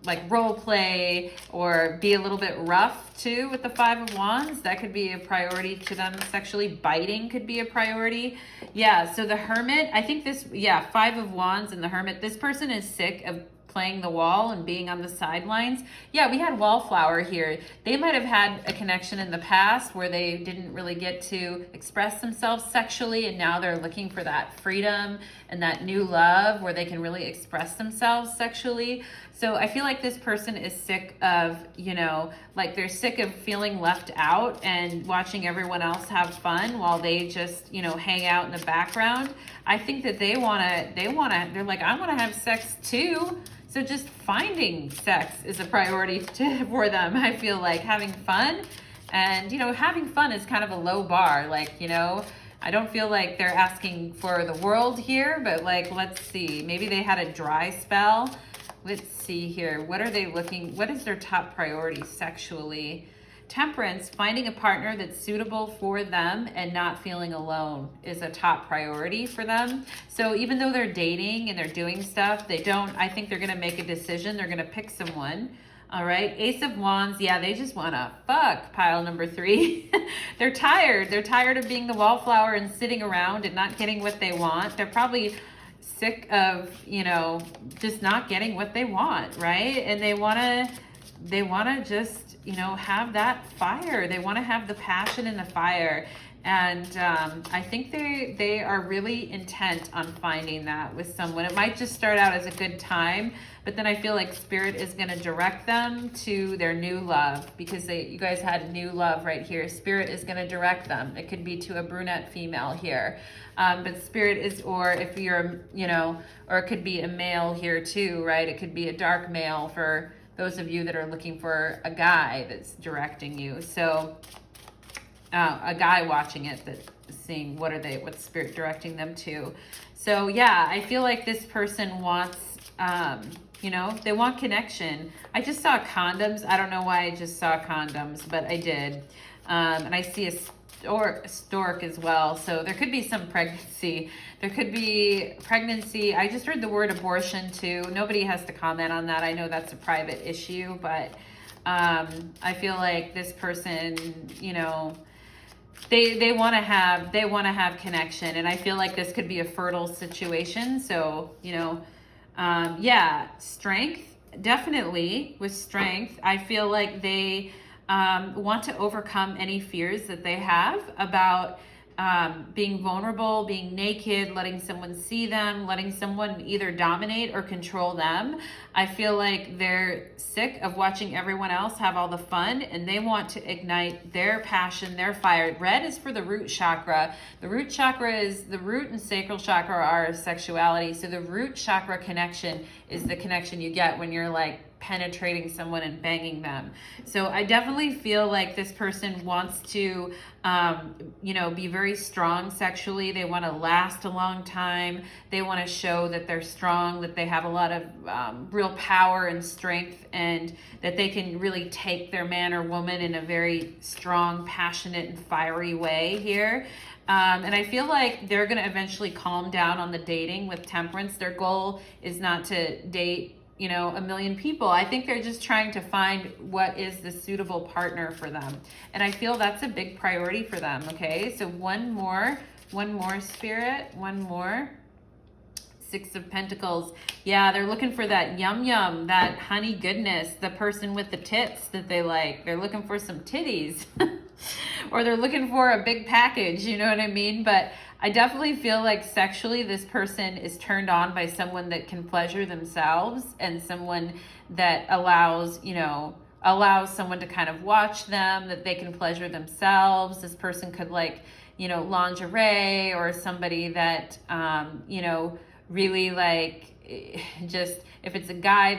like role play or be a little bit rough too with the 5 of Wands. That could be a priority to them sexually. Biting could be a priority. Yeah, so the Hermit, I think 5 of Wands and the Hermit, this person is sick of playing the wall and being on the sidelines. Yeah, we had Wallflower here. They might have had a connection in the past where they didn't really get to express themselves sexually, and now they're looking for that freedom and that new love where they can really express themselves sexually. So I feel like this person is sick of, they're sick of feeling left out and watching everyone else have fun while they just, hang out in the background. I think that they're like, I want to have sex too. So just finding sex is a priority for them. I feel like having fun, and having fun is kind of a low bar. Like, I don't feel like they're asking for the world here, but like, let's see, maybe they had a dry spell. Let's see here. What is their top priority sexually? Temperance, finding a partner that's suitable for them and not feeling alone is a top priority for them. So even though they're dating and they're doing stuff, I think they're going to make a decision. They're going to pick someone. All right. Ace of Wands. Yeah, they just want to fuck, pile number 3. They're tired. They're tired of being the wallflower and sitting around and not getting what they want. They're probably sick of, just not getting what they want, right? And they want to just, have that fire. They want to have the passion and the fire. And I think they are really intent on finding that with someone. It might just start out as a good time, but then I feel like Spirit is going to direct them to their new love, because you guys had new love right here. Spirit is going to direct them. It could be to a brunette female here. But Spirit is, or if you're, or it could be a male here too, right? It could be a dark male for those of you that are looking for a guy that's directing you. So a guy watching it, that's seeing what's Spirit directing them to. So yeah, I feel like this person wants, they want connection. I just saw condoms. I don't know why I just saw condoms, but I did. And I see a stork as well. So there could be some pregnancy. There could be pregnancy. I just heard the word abortion too. Nobody has to comment on that. I know that's a private issue, but I feel like this person, they want to have connection, and I feel like this could be a fertile situation. So, strength, definitely with strength. I feel like they want to overcome any fears that they have about being vulnerable, being naked, letting someone see them, letting someone either dominate or control them. I feel like they're sick of watching everyone else have all the fun, and they want to ignite their passion, their fire. Red is for the root chakra. The root chakra is, the root and sacral chakra are sexuality. So the root chakra connection is the connection you get when you're like penetrating someone and banging them. So I definitely feel like this person wants to, be very strong sexually. They want to last a long time. They want to show that they're strong, that they have a lot of real power and strength, and that they can really take their man or woman in a very strong, passionate, and fiery way here. And I feel like they're going to eventually calm down on the dating with Temperance. Their goal is not to date a million people. I think they're just trying to find what is the suitable partner for them. And I feel that's a big priority for them. Okay. So one more Spirit, one more. 6 of Pentacles. Yeah, they're looking for that yum yum, that honey goodness, the person with the tits that they like. They're looking for some titties or they're looking for a big package, you know what I mean? But I definitely feel like sexually this person is turned on by someone that can pleasure themselves, and someone that allows someone to kind of watch them, that they can pleasure themselves. This person could like, lingerie, or somebody that, really like, just, if it's a guy,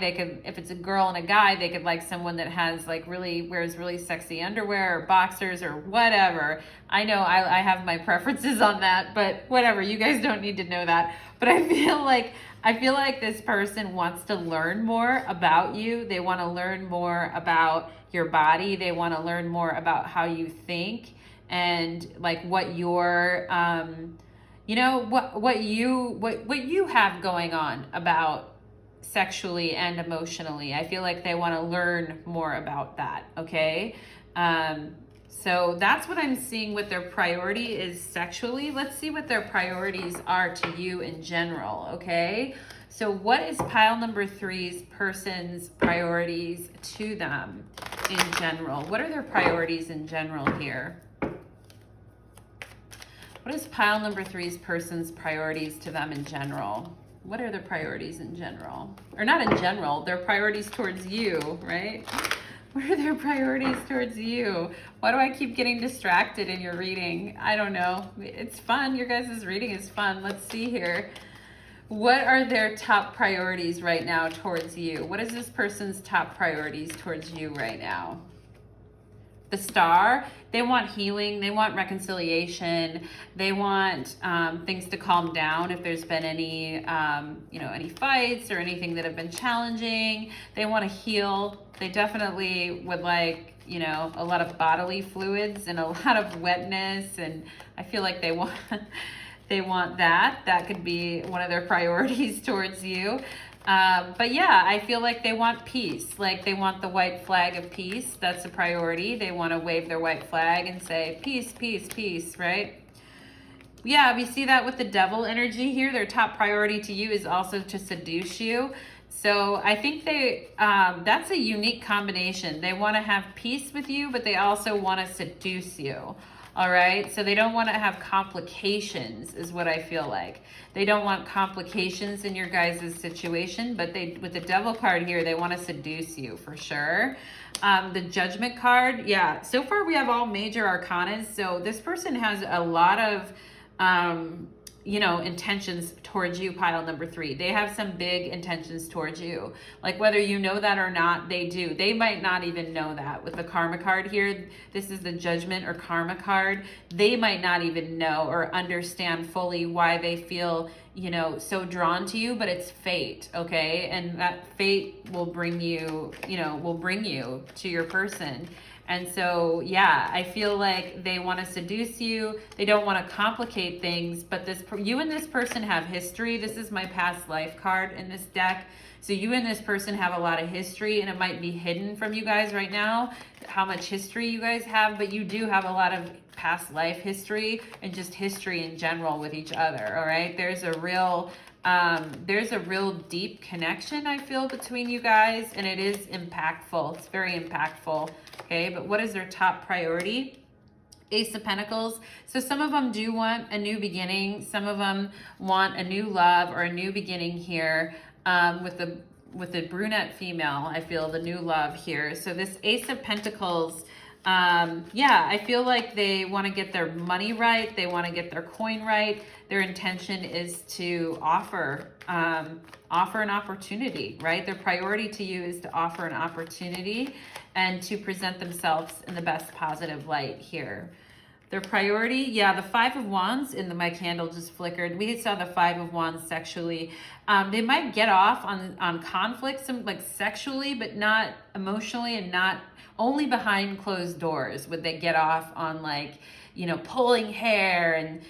if it's a girl and a guy, they could like someone that has like wears really sexy underwear or boxers or whatever. I know I have my preferences on that, but whatever, you guys don't need to know that. But I feel like this person wants to learn more about you. They want to learn more about your body. They want to learn more about how you think, and like what your, what you have going on about sexually and emotionally. I feel like they want to learn more about that. Okay. So that's what I'm seeing with their priority is sexually. Let's see what their priorities are to you in general. Okay. So what is pile number 3's person's priorities to them in general? What are their priorities in general here? What is pile number 3's person's priorities to them in general? What are their priorities in general? Or not in general, their priorities towards you, right? What are their priorities towards you? Why do I keep getting distracted in your reading? I don't know. It's fun. Your guys' reading is fun. Let's see here. What are their top priorities right now towards you? What is this person's top priorities towards you right now? The Star, they want healing, they want reconciliation, they want things to calm down if there's been any, any fights or anything that have been challenging. They want to heal. They definitely would like, a lot of bodily fluids and a lot of wetness, and I feel like they want they want that. That could be one of their priorities towards you. But yeah, I feel like they want peace. Like they want the white flag of peace. That's a priority. They want to wave their white flag and say, peace, peace, peace, right? Yeah, we see that with the devil energy here. Their top priority to you is also to seduce you. So I think that's a unique combination. They want to have peace with you, but they also want to seduce you. All right, so they don't want to have complications is what I feel like. They don't want complications in your guys' situation, but with the devil card here, they want to seduce you for sure. The judgment card, yeah, so far we have all major arcanas, so this person has a lot of intentions towards you, pile number 3. They have some big intentions towards you. Like whether you know that or not, they do. They might not even know that. With the karma card here, this is the judgment or karma card. They might not even know or understand fully why they feel, so drawn to you, but it's fate, okay? And that fate will bring you, to your person. And so, yeah, I feel like they want to seduce you. They don't want to complicate things, but you and this person have history. This is my past life card in this deck. So you and this person have a lot of history, and it might be hidden from you guys right now how much history you guys have, but you do have a lot of past life history and just history in general with each other, all right? There's a real deep connection, I feel, between you guys, and it is impactful. It's very impactful, okay? But what is their top priority? Ace of Pentacles. So some of them do want a new beginning. Some of them want a new love or a new beginning here. With the brunette female, I feel the new love here. So this Ace of Pentacles, I feel like they want to get their money right. They want to get their coin right. Their intention is to offer an opportunity, right? Their priority to you is to offer an opportunity and to present themselves in the best positive light here. Their priority, the 5 of Wands, my candle just flickered. We saw the 5 of Wands sexually. They might get off on conflict, like sexually, but not emotionally, and not only behind closed doors would they get off on pulling hair and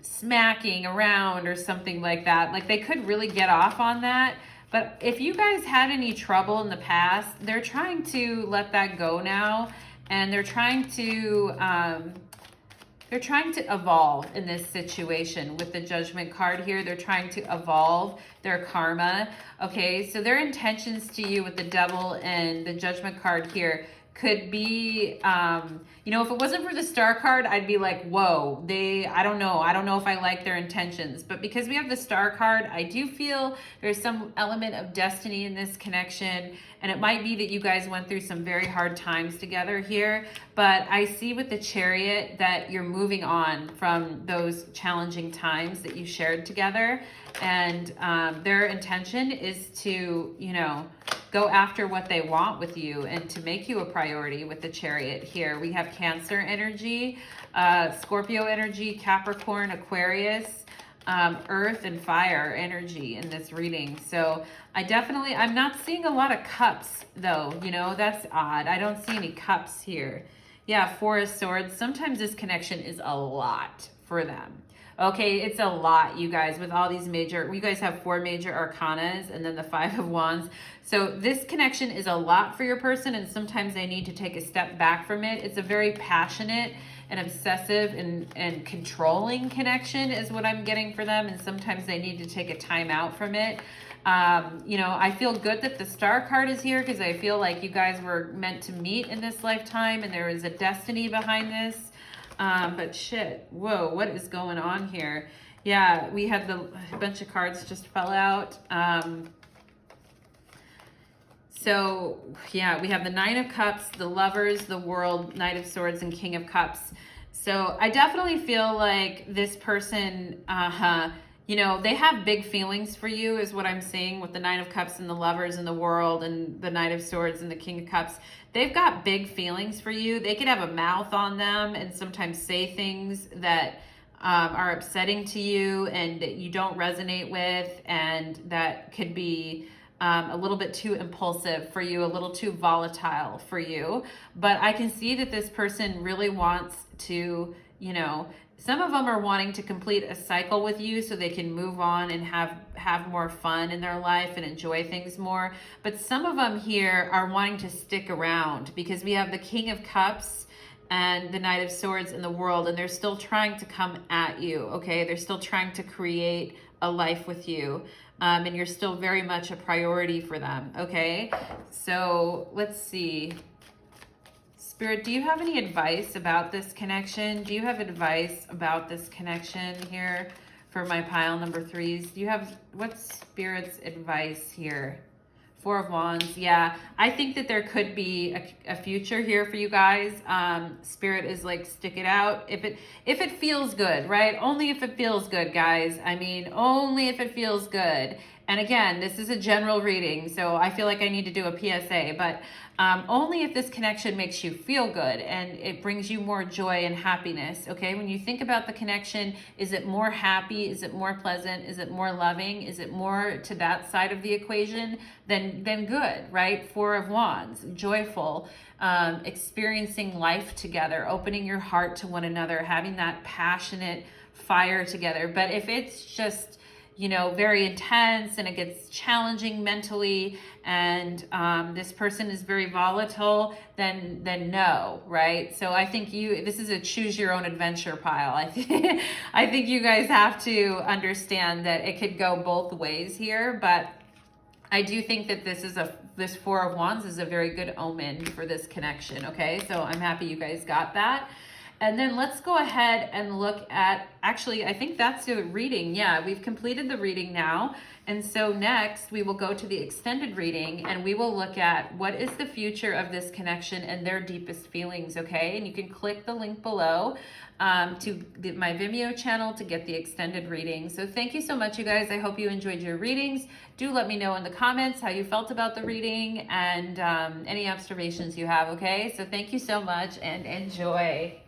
smacking around or something like that. Like they could really get off on that. But if you guys had any trouble in the past, they're trying to let that go now, and they're trying to evolve in this situation with the Judgment card here. They're trying to evolve their karma. Okay, so their intentions to you with the Devil and the Judgment card here could be, if it wasn't for the Star card, I'd be like, whoa, I don't know if I like their intentions. But because we have the Star card, I do feel there's some element of destiny in this connection. And it might be that you guys went through some very hard times together here. But I see with the Chariot that you're moving on from those challenging times that you shared together. And their intention is to, go after what they want with you and to make you a priority with the Chariot here. We have Cancer energy, Scorpio energy, Capricorn, Aquarius, Earth and Fire energy in this reading. So I'm not seeing a lot of cups though, that's odd. I don't see any cups here. Yeah, 4 of Swords. Sometimes this connection is a lot for them. Okay, it's a lot, you guys, with all these you guys have 4 major arcanas and then the 5 of Wands. So this connection is a lot for your person, and sometimes they need to take a step back from it. It's a very passionate and obsessive and controlling connection is what I'm getting for them, and sometimes they need to take a time out from it. I feel good that the Star card is here because I feel like you guys were meant to meet in this lifetime, and there is a destiny behind this. But shit, whoa, what is going on here? Yeah, we had a bunch of cards just fell out. So yeah, we have the 9 of Cups, the Lovers, the World, Knight of Swords, and King of Cups. So I definitely feel like this person you know, they have big feelings for you is what I'm seeing with the Nine of Cups and the Lovers in the world and the Knight of Swords and the King of Cups. They've got big feelings for you. They could have a mouth on them and sometimes say things that are upsetting to you and that you don't resonate with, and that could be a little bit too impulsive for you, a little too volatile for you. But I can see that this person really wants to, you know, some of them are wanting to complete a cycle with you so they can move on and have more fun in their life and enjoy things more. But some of them here are wanting to stick around because we have the King of Cups and the Knight of Swords in the world, and they're still trying to come at you, okay? They're still trying to create a life with you, and you're still very much a priority for them, okay? So let's see. Spirit, do you have any advice about this connection? Do you have advice about this connection here for my pile number 3s? Do you have, what's Spirit's advice here? Four of Wands. Yeah, I think that there could be a future here for you guys. Spirit is like, stick it out. If it feels good, right? Only if it feels good, guys. I mean, only if it feels good. And again, this is a general reading, so I feel like I need to do a PSA, but only if this connection makes you feel good and it brings you more joy and happiness, okay? When you think about the connection, is it more happy? Is it more pleasant? Is it more loving? Is it more to that side of the equation? Then good, right? Four of Wands, joyful, experiencing life together, opening your heart to one another, having that passionate fire together. But if it's just, you know, very intense and it gets challenging mentally, and this person is very volatile, then no, right? So I think this is a choose your own adventure pile. I think you guys have to understand that it could go both ways here, but I do think that this Four of Wands is a very good omen for this connection, okay? So I'm happy you guys got that. And then let's go ahead and look at, actually, I think that's the reading. Yeah, we've completed the reading now. And so next we will go to the extended reading and we will look at what is the future of this connection and their deepest feelings, okay? And you can click the link below to my Vimeo channel to get the extended reading. So thank you so much, you guys. I hope you enjoyed your readings. Do let me know in the comments how you felt about the reading and any observations you have, okay? So thank you so much and enjoy.